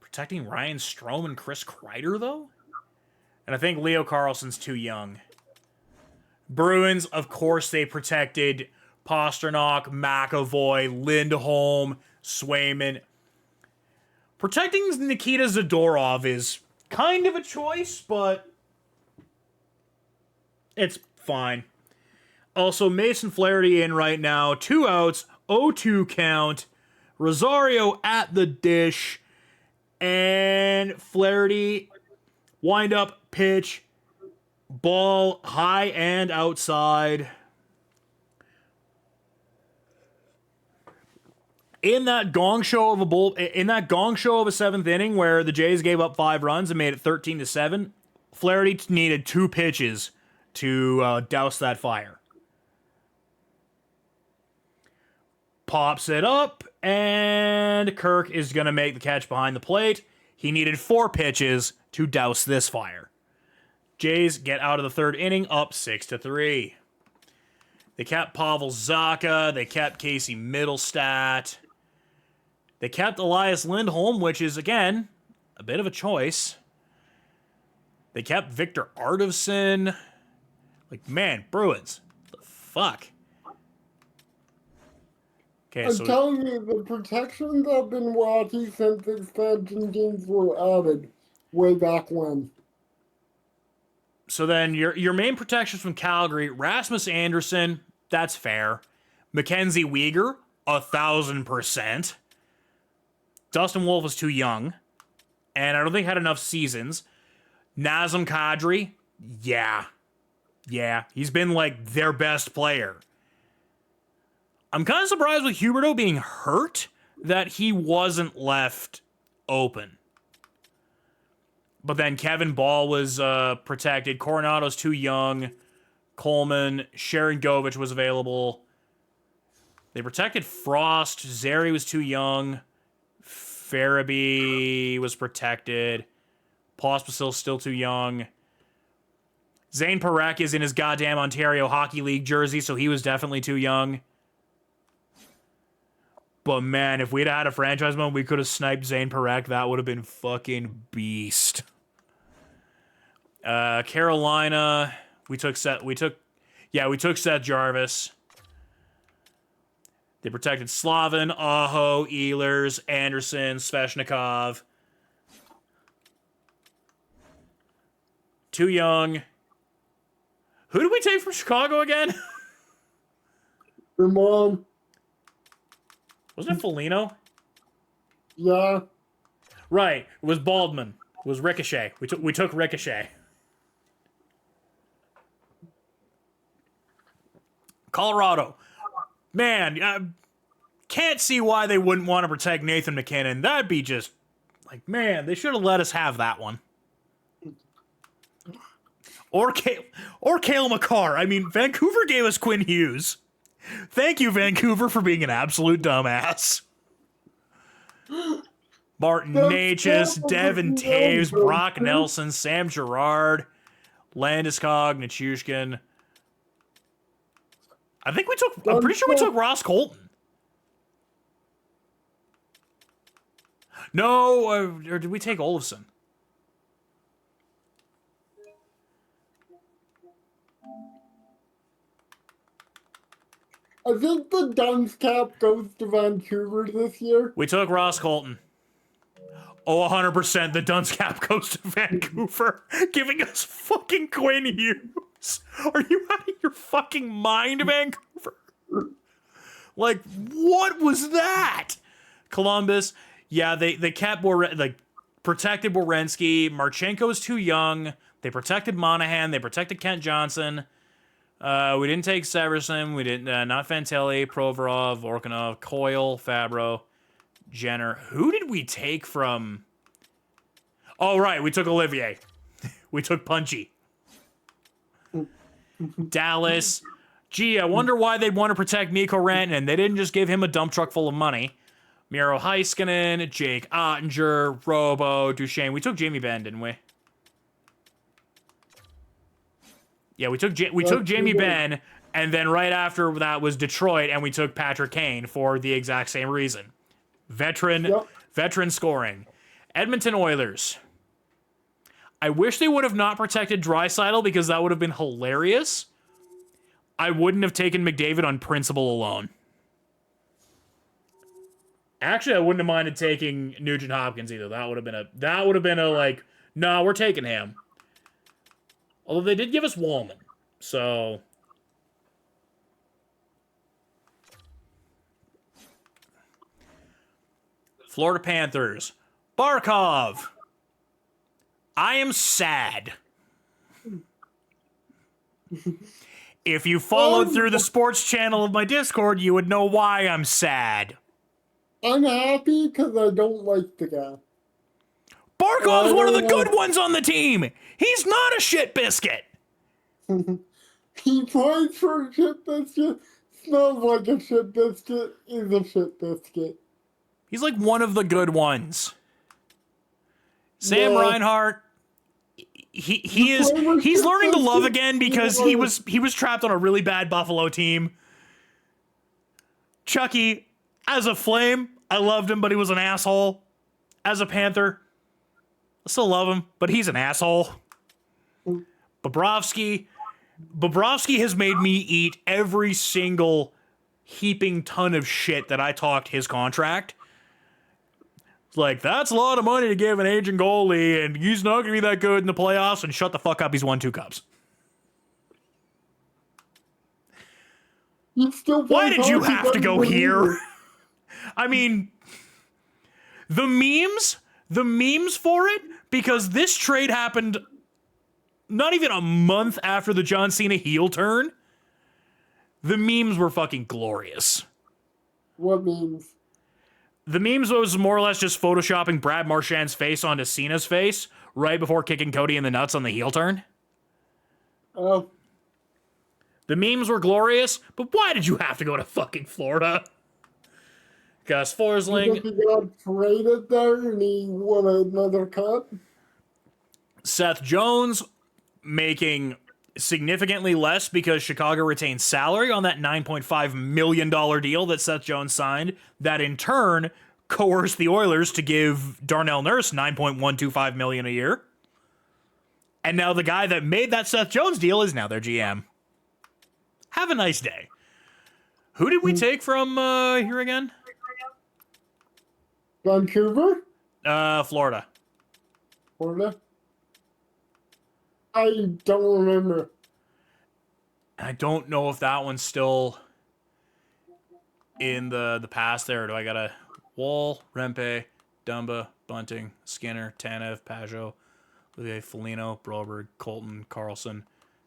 Protecting Ryan Strome and Chris Kreider, though? And I think Leo Carlson's too young. Bruins, of course, they protected Pasternak, McAvoy, Lindholm, Swayman. Protecting Nikita Zadorov is kind of a choice, but it's fine. Also, Mason Flaherty in right now. 2 outs, 0-2 count. Rosario at the dish. And Flaherty, wind up, pitch, ball high and outside. In that gong show of a seventh inning where the Jays gave up 5 runs and made it 13-7, Flaherty needed 2 pitches to douse that fire. Pops it up, and Kirk is going to make the catch behind the plate. He needed 4 pitches to douse this fire. Jays get out of the 3rd inning up 6-3. They kept Pavel Zacha. They kept Casey Middlestat. They kept Elias Lindholm, which is, again, a bit of a choice. They kept Victor Arvidsson. Like, man, Bruins. The fuck? Okay, I'm telling you, the protections have been wacky since expansion games were added way back when. So then your main protections from Calgary, Rasmus Anderson, that's fair. Mackenzie Weegar, 1,000%. Dustin Wolf is too young, and I don't think had enough seasons. Nazem Kadri, yeah, he's been like their best player. I'm kind of surprised with Huberdeau being hurt that he wasn't left open. But then Kevin Ball was protected. Coronado's too young. Coleman, Sharon Govich was available. They protected Frost. Zary was too young. Farabee was protected. Pospisil's still too young. Zane Parekh is in his goddamn Ontario Hockey League jersey, so he was definitely too young. But man, if we'd had a franchise mode, we could have sniped Zane Parekh. That would have been fucking beast. Carolina, we took Seth Jarvis. They protected Slavin, Aho, Ehlers, Anderson, Sveshnikov. Too young. Who did we take from Chicago again? Your mom. Wasn't it Foligno? Yeah. Right. It was Baldwin. It was Ricochet. We took Ricochet. Colorado. Man, I can't see why they wouldn't want to protect Nathan McKinnon. That'd be just like, man, they should have let us have that one. Or Cale Makar. I mean, Vancouver gave us Quinn Hughes. Thank you, Vancouver, for being an absolute dumbass. Martin Necas, Devin Taves, Brock Nelson, Sam Girard, Landeskog, Nichushkin. I'm pretty sure we took Ross Colton. No, or did we take Olofsson? I think the Duns cap goes to Vancouver this year. We took Ross Colton. Oh, 100% the Duns cap goes to Vancouver, giving us fucking Quinn Hughes. Columbus. Are you out of your fucking mind, Vancouver? Like, what was that? Columbus, yeah, they kept protected Werenski. Marchenko's too young. They protected Monahan. They protected Kent Johnson. We didn't take Severson. We didn't, not Fantilli, Provorov, Orkanov, Coyle, Fabro, Jenner. Who did we take from? Oh, right, we took Olivier. We took Punchy. Dallas. Gee, I wonder why they'd want to protect Mikko Rantanen. They didn't just give him a dump truck full of money. Miro Heiskanen, Jake Ottinger, Robo, Duchesne. We took Jamie Benn, didn't we? Yeah, we took Jamie Benn, and then right after that was Detroit, and we took Patrick Kane for the exact same reason. Veteran scoring. Edmonton Oilers. I wish they would have not protected Draisaitl because that would have been hilarious. I wouldn't have taken McDavid on principle alone. Actually, I wouldn't have minded taking Nugent Hopkins either. That would have been a like, no, we're taking him. Although they did give us Wallman, so Florida Panthers. Barkov. I am sad. If you followed through the sports channel of my Discord, you would know why I'm sad. I'm happy because I don't like the guy. Barkov's one of the good ones on the team. He's not a shit biscuit. He plays for a shit biscuit, smells like a shit biscuit, is a shit biscuit. He's like one of the good ones. Sam Reinhart, he's learning to love again because he was trapped on a really bad Buffalo team. Chucky, as a Flame, I loved him, but he was an asshole. As a Panther, I still love him, but he's an asshole. Bobrovsky has made me eat every single heaping ton of shit that I talked his contract. It's like, that's a lot of money to give an aging goalie, and he's not going to be that good in the playoffs, and shut the fuck up, he's won 2 cups. Why did you have to go here? I mean, the memes for it, because this trade happened not even a month after the John Cena heel turn. The memes were fucking glorious. What memes? The memes was more or less just photoshopping Brad Marchand's face onto Cena's face right before kicking Cody in the nuts on the heel turn. Oh. The memes were glorious, but why did you have to go to fucking Florida? Gus Forsling. He got traded there and he won another cup. Seth Jones making significantly less because Chicago retained salary on that $9.5 million deal that Seth Jones signed, that in turn coerced the Oilers to give Darnell Nurse $9.125 million a year. And now the guy that made that Seth Jones deal is now their GM. Have a nice day. Who did we take from here again? Vancouver? Florida. Florida? I don't remember. I don't know if that one's still in the past there. Or do I gotta Wall, Rempe, Dumba, Bunting, Skinner, Tanev, Pajot, Olivier, Foligno, Broberg, Colton, Carlson,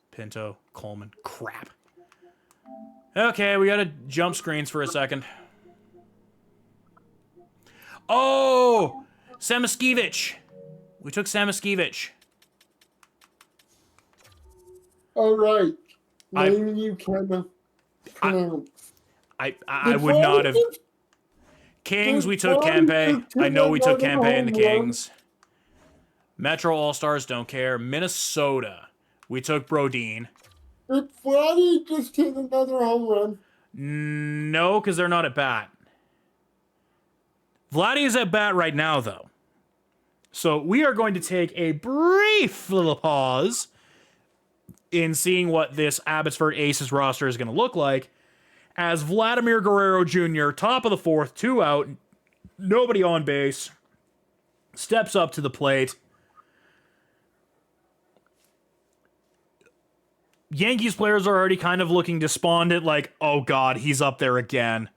Pinto, Coleman. Crap. Okay, we gotta jump screens for a second. Oh! Samoskevich. We took Samoskevich. All right. Name you cannot pronounce. I would not have. Kings, we took Kempe. I know we took Kempe and the Kings. Metro All-Stars, don't care. Minnesota, we took Brodin. Did Vladdy just hit another home run? No, because they're not at bat. Vladdy is at bat right now, though. So we are going to take a brief little pause in seeing what this Abbotsford Aces roster is going to look like, as Vladimir Guerrero Jr., top of the 4th, 2 out, nobody on base, steps up to the plate. Yankees players are already kind of looking despondent, like, oh god, he's up there again.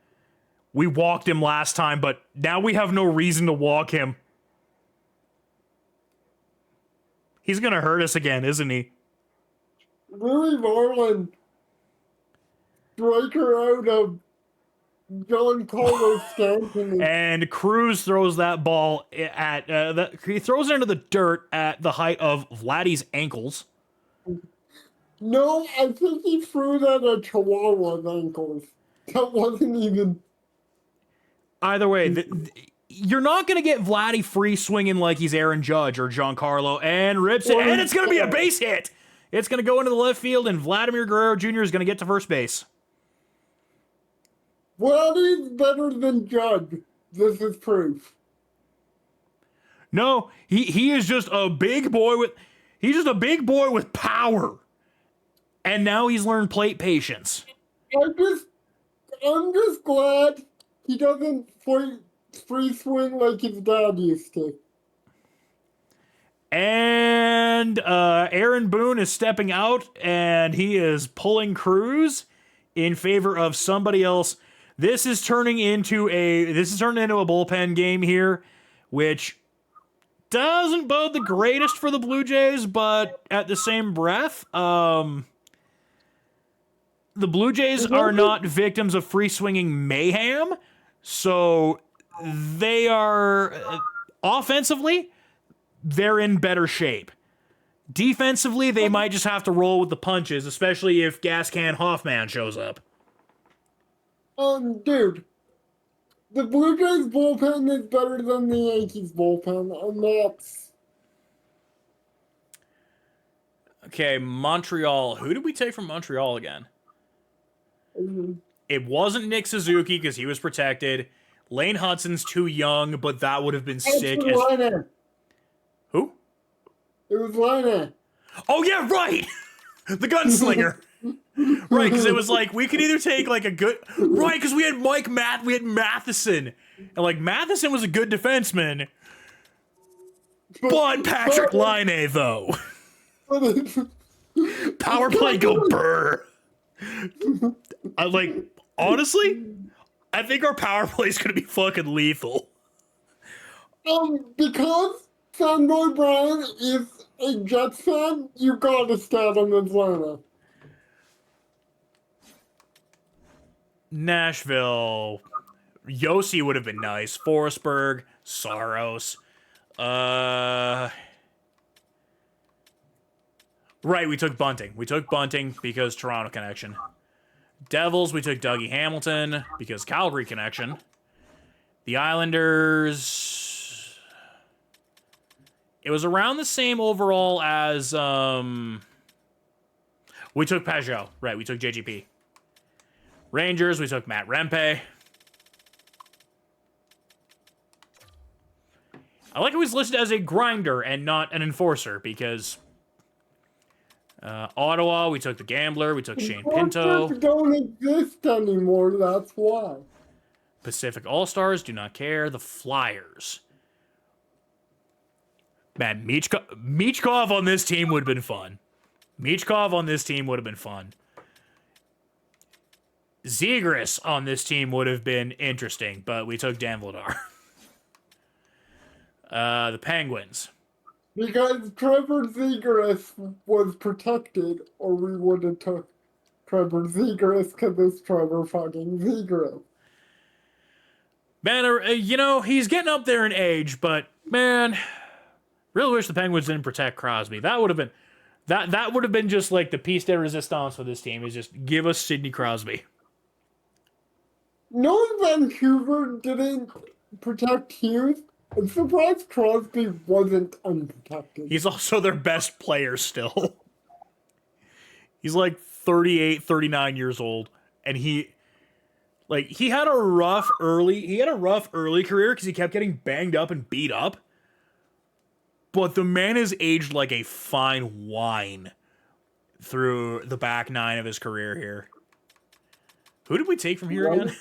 We walked him last time, but now we have no reason to walk him. He's gonna hurt us again, isn't he? Louis Marlin, striker out of Giancarlo Stanton. And Cruz throws that ball at he throws it into the dirt at the height of Vladdy's ankles. No, I think he threw that at Chihuahua's ankles. That wasn't even. Either way, you're not going to get Vladdy free swinging like he's Aaron Judge or Giancarlo, and rips it, and it's going to be a base hit. It's going to go into the left field, and Vladimir Guerrero Jr. is going to get to first base. Vladdy's better than Judge. This is proof. No, he is just a big boy with power. And now he's learned plate patience. I'm just glad he doesn't free swing like his dad used to. And Aaron Boone is stepping out, and he is pulling Cruz in favor of somebody else. This is turning into a bullpen game here, which doesn't bode the greatest for the Blue Jays, but at the same breath, the Blue Jays are not victims of free swinging mayhem, so they are offensively, they're in better shape. Defensively, they might just have to roll with the punches, especially if Gas Can Hoffman shows up. Dude, the Blue Jays bullpen is better than the Yankees bullpen, and that's... Okay, Montreal. Who did we take from Montreal again? It wasn't Nick Suzuki because he was protected. Lane Hudson's too young, but that would have been sick. Who? It was Lina. Oh, yeah, right! The gunslinger. Right, because it was like, we could either take like a good... Right, because we had we had Matheson. And like, Matheson was a good defenseman. But Patrick Laine, though. Power play go burr. Honestly, I think our power play is going to be fucking lethal. Because Fanboy Brian is a Jets fan, you gotta start him in Atlanta. Nashville. Yossi would have been nice. Forsberg. Saros. Right, we took Bunting. We took Bunting because Toronto connection. Devils, we took Dougie Hamilton because Calgary connection. The Islanders... It was around the same overall as... We took Pajot. Right, we took JGP. Rangers, we took Matt Rempe. I like how he's listed as a grinder and not an enforcer, because... Ottawa, we took the Gambler, we took Shane Pinto. Don't exist anymore, that's why. Pacific All-Stars, do not care. The Flyers. Man, Michkov on this team would have been fun. Michkov on this team would have been fun. Zegras on this team would have been interesting, but we took Dan Vladar. The Penguins. Because Trevor Zegras was protected, or we would have took Trevor Zegras because it's Trevor fucking Zegras. Man, he's getting up there in age, but man, really wish the Penguins didn't protect Crosby. That would have been that would have been just like the piece de resistance for this team, is just give us Sidney Crosby. Knowing Vancouver didn't protect Hughes, I'm surprised Crosby wasn't unprotected. He's also their best player still. He's like 38, 39 years old, and he had a rough early career because he kept getting banged up and beat up. But the man has aged like a fine wine through the back nine of his career here. Who did we take from here again?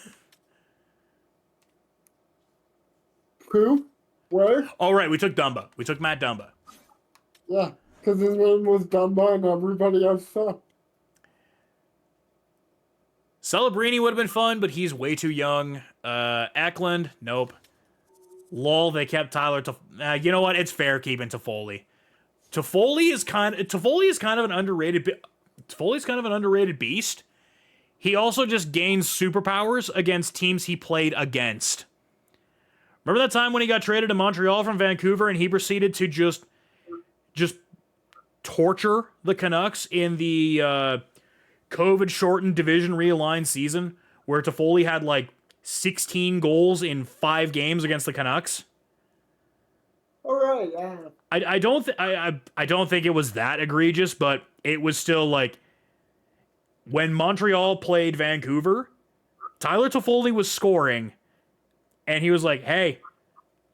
Who? Where? Oh, right, we took Dumba. We took Matt Dumba. Yeah, because his name was Dumba and everybody else sucked. Celebrini would have been fun, but he's way too young. Eklund, nope. Lol, they kept Tyler. You know what? It's fair keeping Toffoli. Toffoli is kind of an underrated. Toffoli's kind of an underrated beast. He also just gains superpowers against teams he played against. Remember that time when he got traded to Montreal from Vancouver and he proceeded to just torture the Canucks in the COVID-shortened division realigned season where Toffoli had like 16 goals in 5 games against the Canucks? All right, yeah. I don't think it was that egregious, but it was still like when Montreal played Vancouver, Tyler Toffoli was scoring, and he was like, "Hey,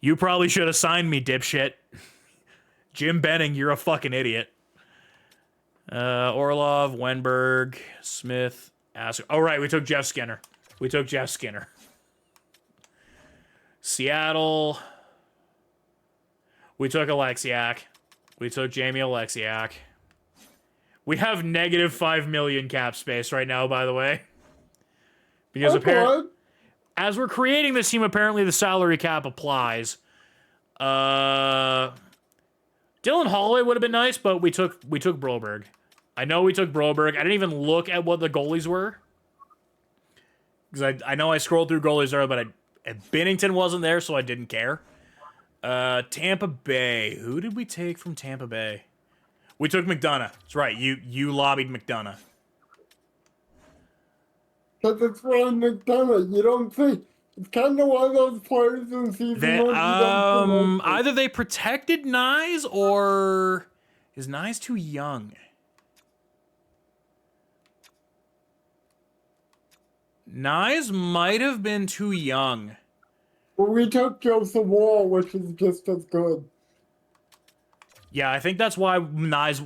you probably should have signed me, dipshit. Jim Benning, you're a fucking idiot." Orlov, Wenberg, Smith, oh right, we took Jeff Skinner. Seattle. We took Alexiak. We took Jamie Alexiak. We have negative $5 million cap space right now, by the way. Because apparently, as we're creating this team, apparently the salary cap applies. Dylan Holloway would have been nice, but we took Broberg. I know we took Broberg. I didn't even look at what the goalies were. Because I know I scrolled through goalies earlier, but Binnington wasn't there, so I didn't care. Tampa Bay. Who did we take from Tampa Bay? We took McDonough. That's right. You lobbied McDonough. Because it's Ryan McDonough. You don't think it's kind of one of those players in season one. Either they protected Nyes or is Nyes too young? Nyes might have been too young. Well, we took Joseph Wall, which is just as good. Yeah, I think that's why Nyes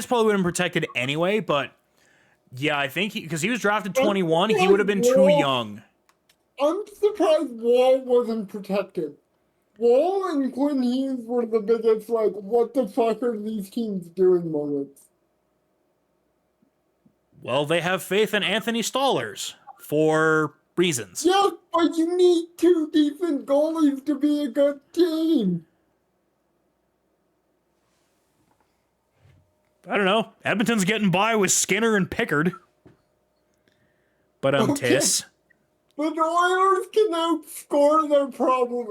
probably would have been protected anyway, but yeah, I think because he was drafted 21, he would have been too young. I'm surprised Wall wasn't protected. Wall and Quinn Hughes were the biggest, like, what the fuck are these teams doing moments. Well, they have faith in Anthony Stollers for reasons. Yeah, but you need 2 decent goalies to be a good team. I don't know. Edmonton's getting by with Skinner and Pickard. But Tiss. But the Oilers can outscore their problem.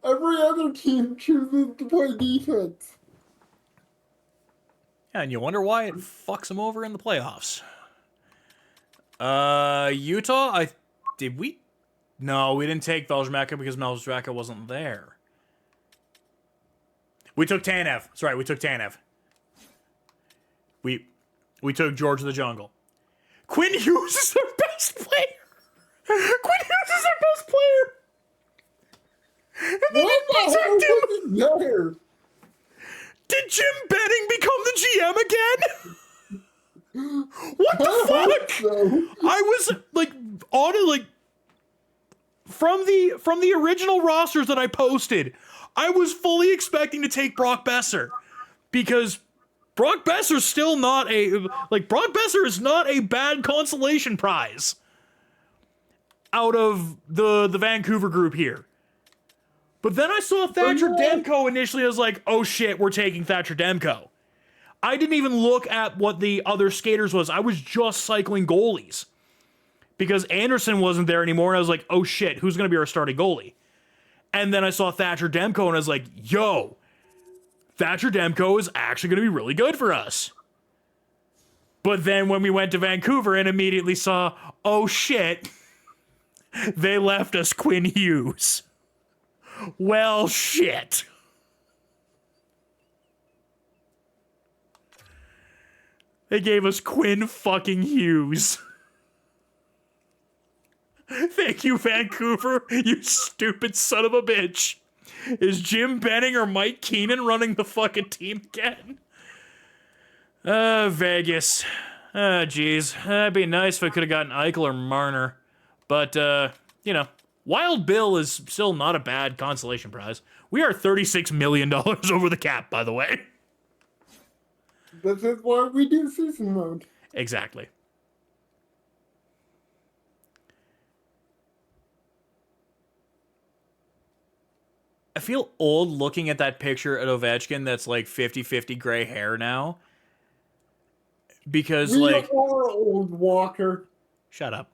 Every other team chooses to play defense. Yeah, and you wonder why it fucks them over in the playoffs. Utah, No, we didn't take Velzhmeka because Velzhmeka wasn't there. We took Tanev. That's right, we took Tanev. We took George of the Jungle. Quinn Hughes is their best player. And they didn't protect him. There? Did Jim Benning become the GM again? What the fuck? So. I was from the original rosters that I posted, I was fully expecting to take Brock Besser because Brock Besser's still not Brock Besser is not a bad consolation prize out of the Vancouver group here. But then I saw Thatcher Demko initially. I was like, oh shit, we're taking Thatcher Demko. I didn't even look at what the other skaters was. I was just cycling goalies. Because Anderson wasn't there anymore, and I was like, oh shit, who's going to be our starting goalie? And then I saw Thatcher Demko, and I was like, yo, Thatcher Demko is actually going to be really good for us. But then when we went to Vancouver and immediately saw, oh shit, they left us Quinn Hughes. Well, shit. They gave us Quinn fucking Hughes. Thank you, Vancouver, you stupid son of a bitch. Is Jim Benning or Mike Keenan running the fucking team again? Vegas. Jeez. That'd be nice if I could have gotten Eichel or Marner. But, Wild Bill is still not a bad consolation prize. We are $36 million over the cap, by the way. This is why we do season mode. Exactly. feel old looking at that picture at Ovechkin that's like 50-50 gray hair now. Because, We like... are old, Walker. Shut up.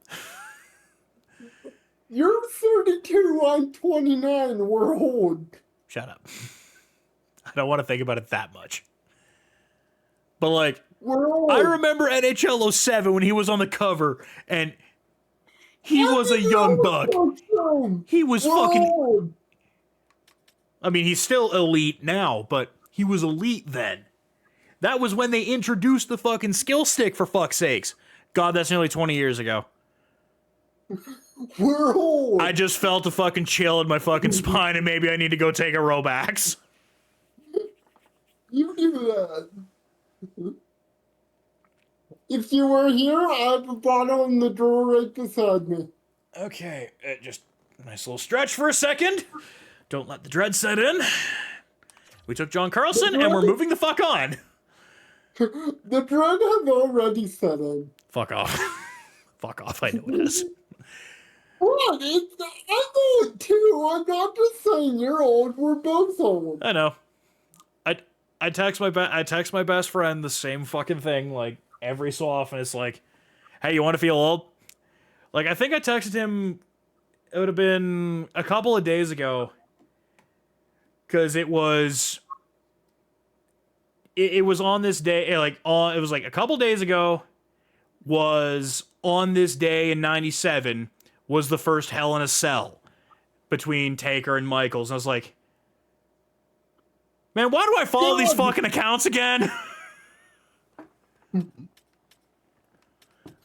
You're 32, I'm 29, we're old. Shut up. I don't want to think about it that much. But, like, We're old. I remember NHL 07 when he was on the cover, and he was a young buck. He was fucking... Old. I mean, he's still elite now, but he was elite then. That was when they introduced the fucking skill stick, for fuck's sakes. God, that's nearly 20 years ago. We're old. I just felt a fucking chill in my fucking spine, and maybe I need to go take a Robax. You do that. If you were here, I have a bottle in the drawer right beside me. Okay, just a nice little stretch for a second. Don't let the dread set in. We took John Carlson, and we're moving the fuck on. The dread has already set in. Fuck off. Fuck off, I know it is. What? I know it too. I'm not just saying you're old. We're both old. I know. I text my best friend the same fucking thing, like, every so often. It's like, hey, you want to feel old? Like, I think I texted him, it would have been a couple of days ago, because it was on this day, it was like a couple days ago, was on this day in 97, was the first Hell in a Cell between Taker and Michaels. And I was like, man, why do I follow these fucking accounts again?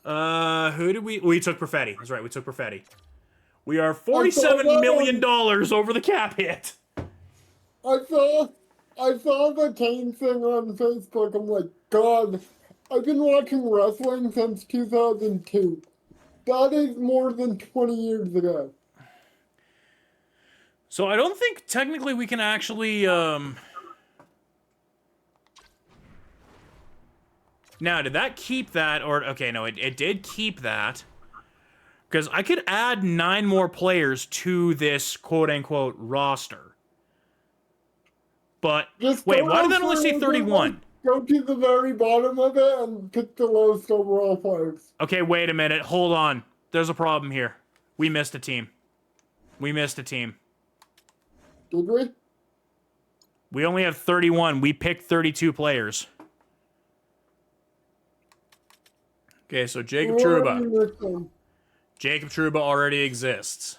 Who did we took Perfetti. That's right, we took Perfetti. We are $47 million over the cap hit. I saw the Kane thing on Facebook. I'm like, God, I've been watching wrestling since 2002. That is more than 20 years ago. So I don't think technically we can actually, Now, did that keep that, or... Okay, no, it did keep that. Because I could add 9 more players to this quote-unquote roster. But, wait, why did that only say 31? Go to the very bottom of it and pick the lowest overall players. Okay, wait a minute. Hold on. There's a problem here. We missed a team. We missed a team. Did we? We only have 31. We picked 32 players. Okay, so Jacob Trouba. Jacob Trouba already exists.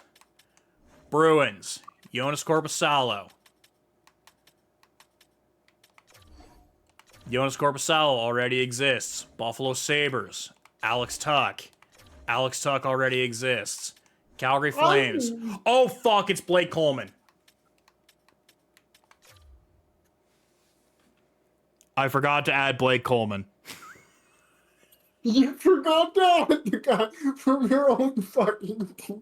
Bruins. Jonas Korpisalo. Jonas Korpisalo already exists. Buffalo Sabres. Alex Tuck. Alex Tuck already exists. Calgary Flames. Oh, fuck, it's Blake Coleman. I forgot to add Blake Coleman. You forgot to add the guy from your own fucking team.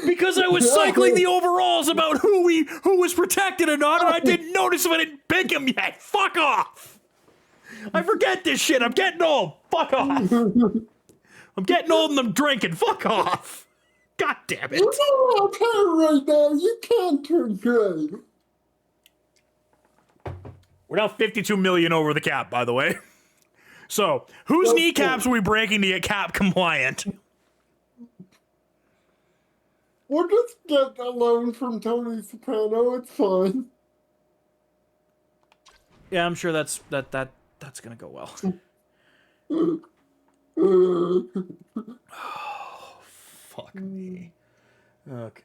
Because I was cycling the overalls about who was protected or not, and I didn't notice if I didn't pick him yet. Fuck off! I forget this shit. I'm getting old. Fuck off. I'm getting old and I'm drinking. Fuck off. God damn it. You're not okay right now. You can't turn gray. We're now 52 million over the cap, by the way. So, whose kneecaps are we breaking to get cap compliant? We'll just get a loan from Tony Soprano. It's fine. Yeah, I'm sure that's gonna go well. Oh, fuck me. Okay.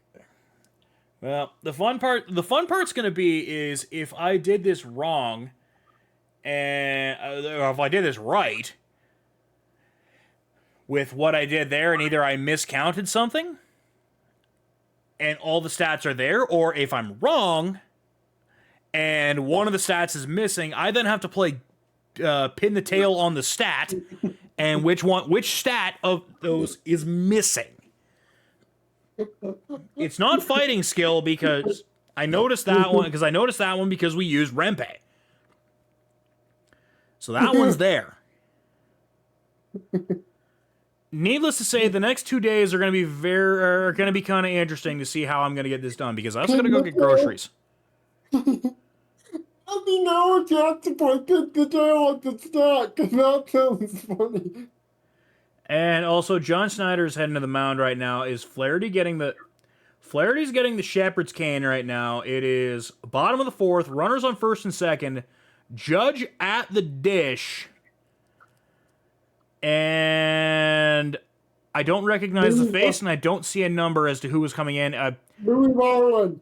Well, the fun part's gonna be is if I did this wrong, and or if I did this right with what I did there, and either I miscounted something, and all the stats are there, or if I'm wrong, and one of the stats is missing, I then have to play pin the tail on the stat, and which stat of those is missing. It's not fighting skill because I noticed that one because we used Rempe. So that one's there. Needless to say, the next 2 days are going to be kind of interesting to see how I'm going to get this done because I also got to go get groceries. Let me know if you have to put the tail at the stack, 'cause that sounds funny. And also, John Snyder's heading to the mound right now. Is Flaherty's getting the shepherd's cane right now. It is bottom of the fourth, runners on first and second, Judge at the dish, and I don't recognize the face, and I don't see a number as to who was coming in. Louis Varland.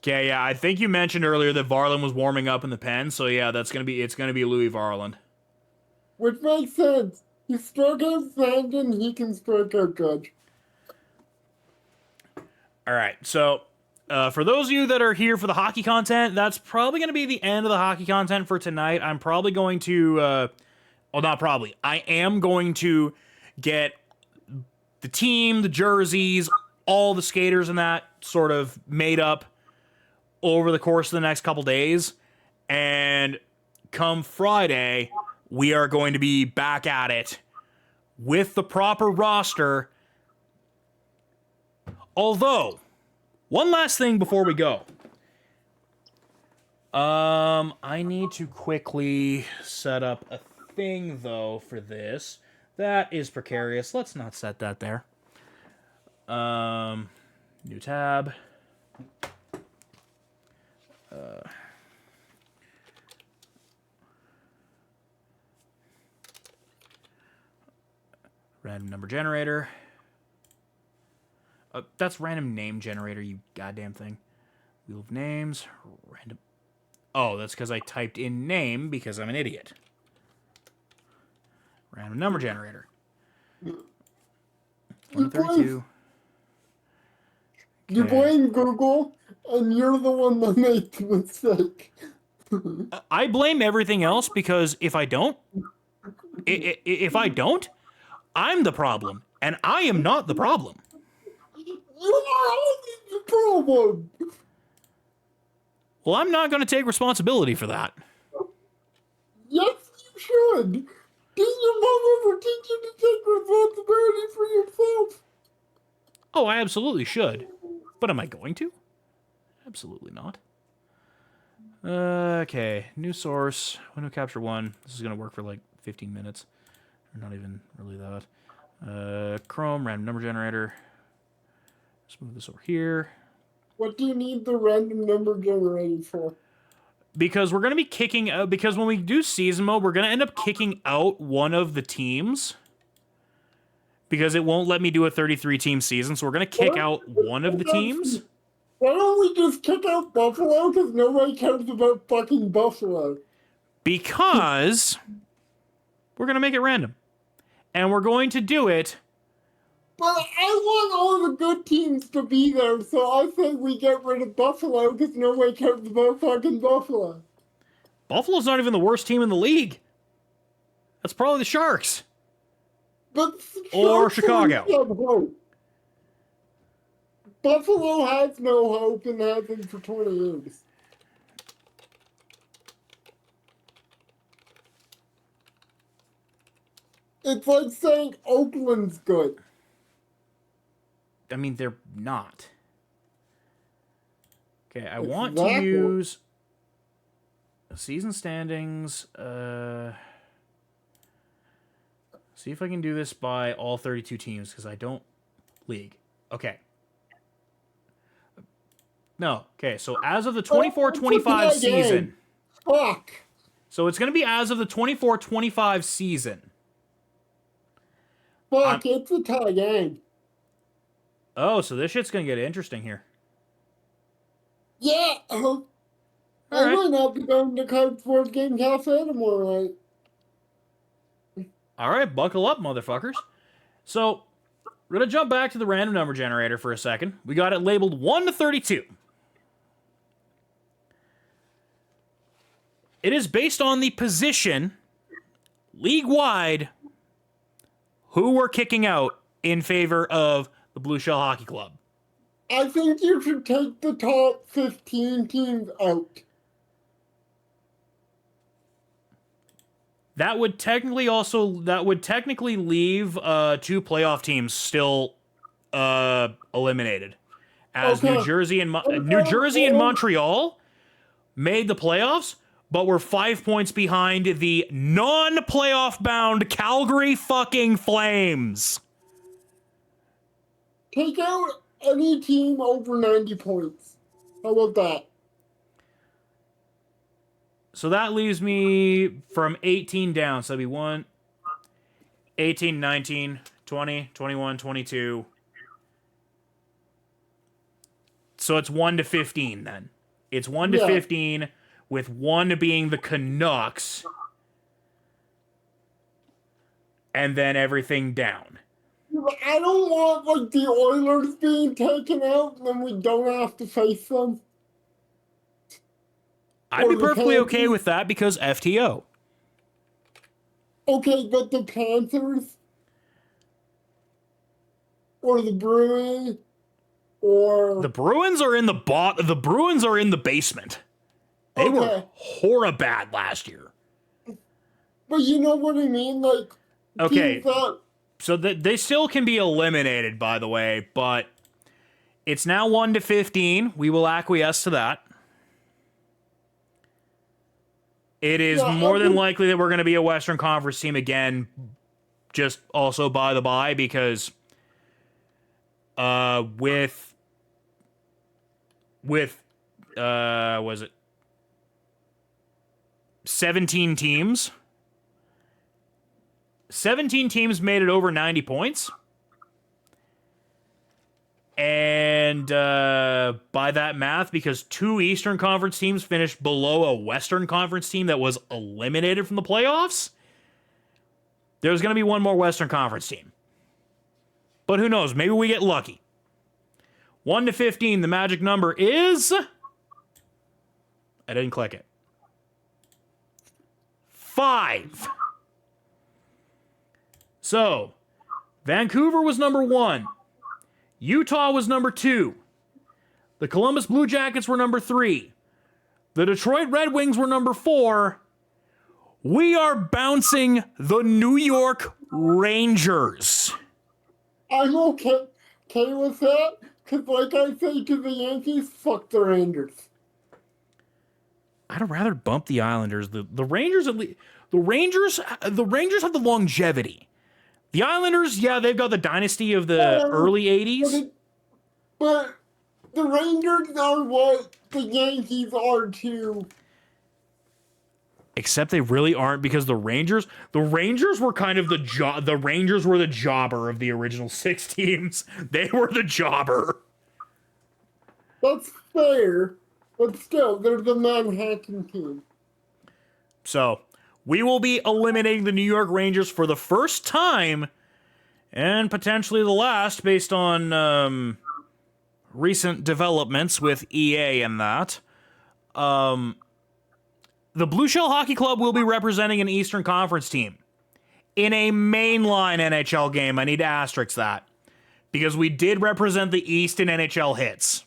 Okay, yeah, I think you mentioned earlier that Varland was warming up in the pen, so yeah, it's gonna be Louis Varland. Which makes sense. He struck out Sandin, he can strike out Judge. All right, so for those of you that are here for the hockey content, that's probably going to be the end of the hockey content for tonight. I'm probably going to, well, not probably. I am going to get the team, the jerseys, all the skaters and that sort of made up over the course of the next couple days. And come Friday, we are going to be back at it with the proper roster. Although, one last thing before we go. I need to quickly set up a thing, though, for this. That is precarious. Let's not set that there. New tab. Random number generator. That's random name generator, you goddamn thing. Wheel of names. Random. Oh, that's because I typed in name because I'm an idiot. Random number generator. 132. You blame Google, and you're the one that made the mistake. I blame everything else because if I don't, I'm the problem, and I am not the problem. You are always the problem. Well, I'm not going to take responsibility for that. Yes, you should. Didn't your mom ever teach you to take responsibility for yourself? Oh, I absolutely should. But am I going to? Absolutely not. Okay, new source, window capture 1. This is going to work for like 15 minutes. Or not even really that. Chrome, random number generator. Let's move this over here. What do you need the random number generator for? Because we're going to be kicking out, because when we do season mode, we're going to end up kicking out one of the teams. Because it won't let me do a 33-team season, so we're going to kick out one of the teams. Why don't we just kick out Buffalo? Because nobody cares about fucking Buffalo. Because we're going to make it random. And we're going to do it. But I want all the good teams to be there, so I say we get rid of Buffalo because nobody cares about fucking Buffalo. Buffalo's not even the worst team in the league. That's probably the Sharks. But or Chicago. Buffalo has no hope and hasn't for 20 years. It's like saying Oakland's good. I mean, they're not. Okay, I want to use season standings. See if I can do this by all 32 teams, because I don't league. Okay. No. Okay, so as of the 24-25 season. Fuck. So it's going to be as of the 24-25 season. Fuck, it's a tie game. Oh, so this shit's going to get interesting here. Yeah. I might not be going to Card Sports Game Cafe tomorrow night. All right, buckle up, motherfuckers. So, we're going to jump back to the random number generator for a second. We got it labeled 1 to 32. It is based on the position, league-wide, who we're kicking out in favor of the Blue Shell Hockey Club. I think you should take the top 15 teams out. That would technically leave 2 playoff teams still eliminated. as New Jersey and Montreal made the playoffs, but were 5 points behind the non-playoff bound Calgary fucking Flames. Take out any team over 90 points. How about that? So that leaves me from 18 down. So that'd be 1, 18, 19, 20, 21, 22. So it's 1 to 15 then. It's 1 to 15, with 1 being the Canucks. And then everything down. I don't want, like, the Oilers being taken out and then we don't have to face them. I'd be perfectly okay with that because FTO. Okay, but the Panthers or the Bruins or the Bruins are in the Bruins are in the basement. They were horribad last year. But you know what I mean, like okay. So they still can be eliminated, by the way, but it's now 1 to 15. We will acquiesce to that. It is more than likely that we're going to be a Western Conference team again, just also by the by, because with was it 17 teams? 17 teams made it over 90 points. And by that math, because 2 Eastern Conference teams finished below a Western Conference team that was eliminated from the playoffs, there's going to be 1 more Western Conference team. But who knows? Maybe we get lucky. 1 to 15, the magic number is... I didn't click it. 5. So, Vancouver was number 1. Utah was number 2. The Columbus Blue Jackets were number 3. The Detroit Red Wings were number 4. We are bouncing the New York Rangers. I'm okay with that, because like I say to the Yankees, fuck the Rangers. I'd rather bump the Islanders. The Rangers at least, the Rangers have the longevity. The Islanders, yeah, they've got the dynasty of the early 80s. But the Rangers are what the Yankees are too. Except they really aren't, because the Rangers were kind of the Rangers were the jobber of the original 6 teams. They were the jobber. That's fair, but still, they're the Manhattan team. So, we will be eliminating the New York Rangers for the first time, and potentially the last, based on recent developments with EA and that. The Blue Shell Hockey Club will be representing an Eastern Conference team in a mainline NHL game. I need to asterisk that, because we did represent the East in NHL hits.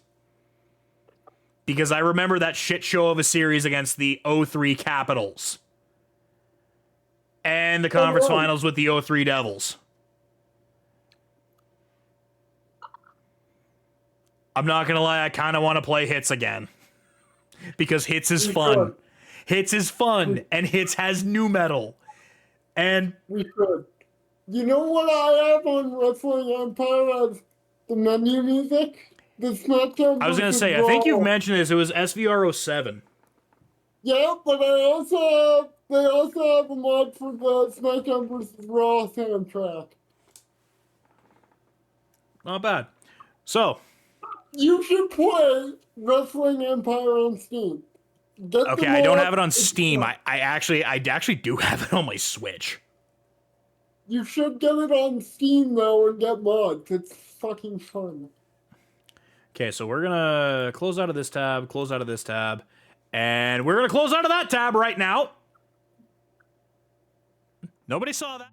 Because I remember that shit show of a series against the 03 Capitals. And the conference finals with the 03 Devils. I'm not going to lie, I kind of want to play Hits again. Because Hits is fun. Hits is fun, and Hits has new metal. And we should. You know what I have on Wrestling Empire as the menu music? The SmackDown. I was going to say, I think you've mentioned this. It was SVR 07. Yeah, but they also have a mod for the SmackDown vs. Raw soundtrack. Not bad. So, you should play Wrestling Empire on Steam. Okay, I don't have it on Steam. I actually do have it on my Switch. You should get it on Steam though and get mods. It's fucking fun. Okay, so we're gonna close out of this tab, and we're gonna close out of that tab right now. Nobody saw that.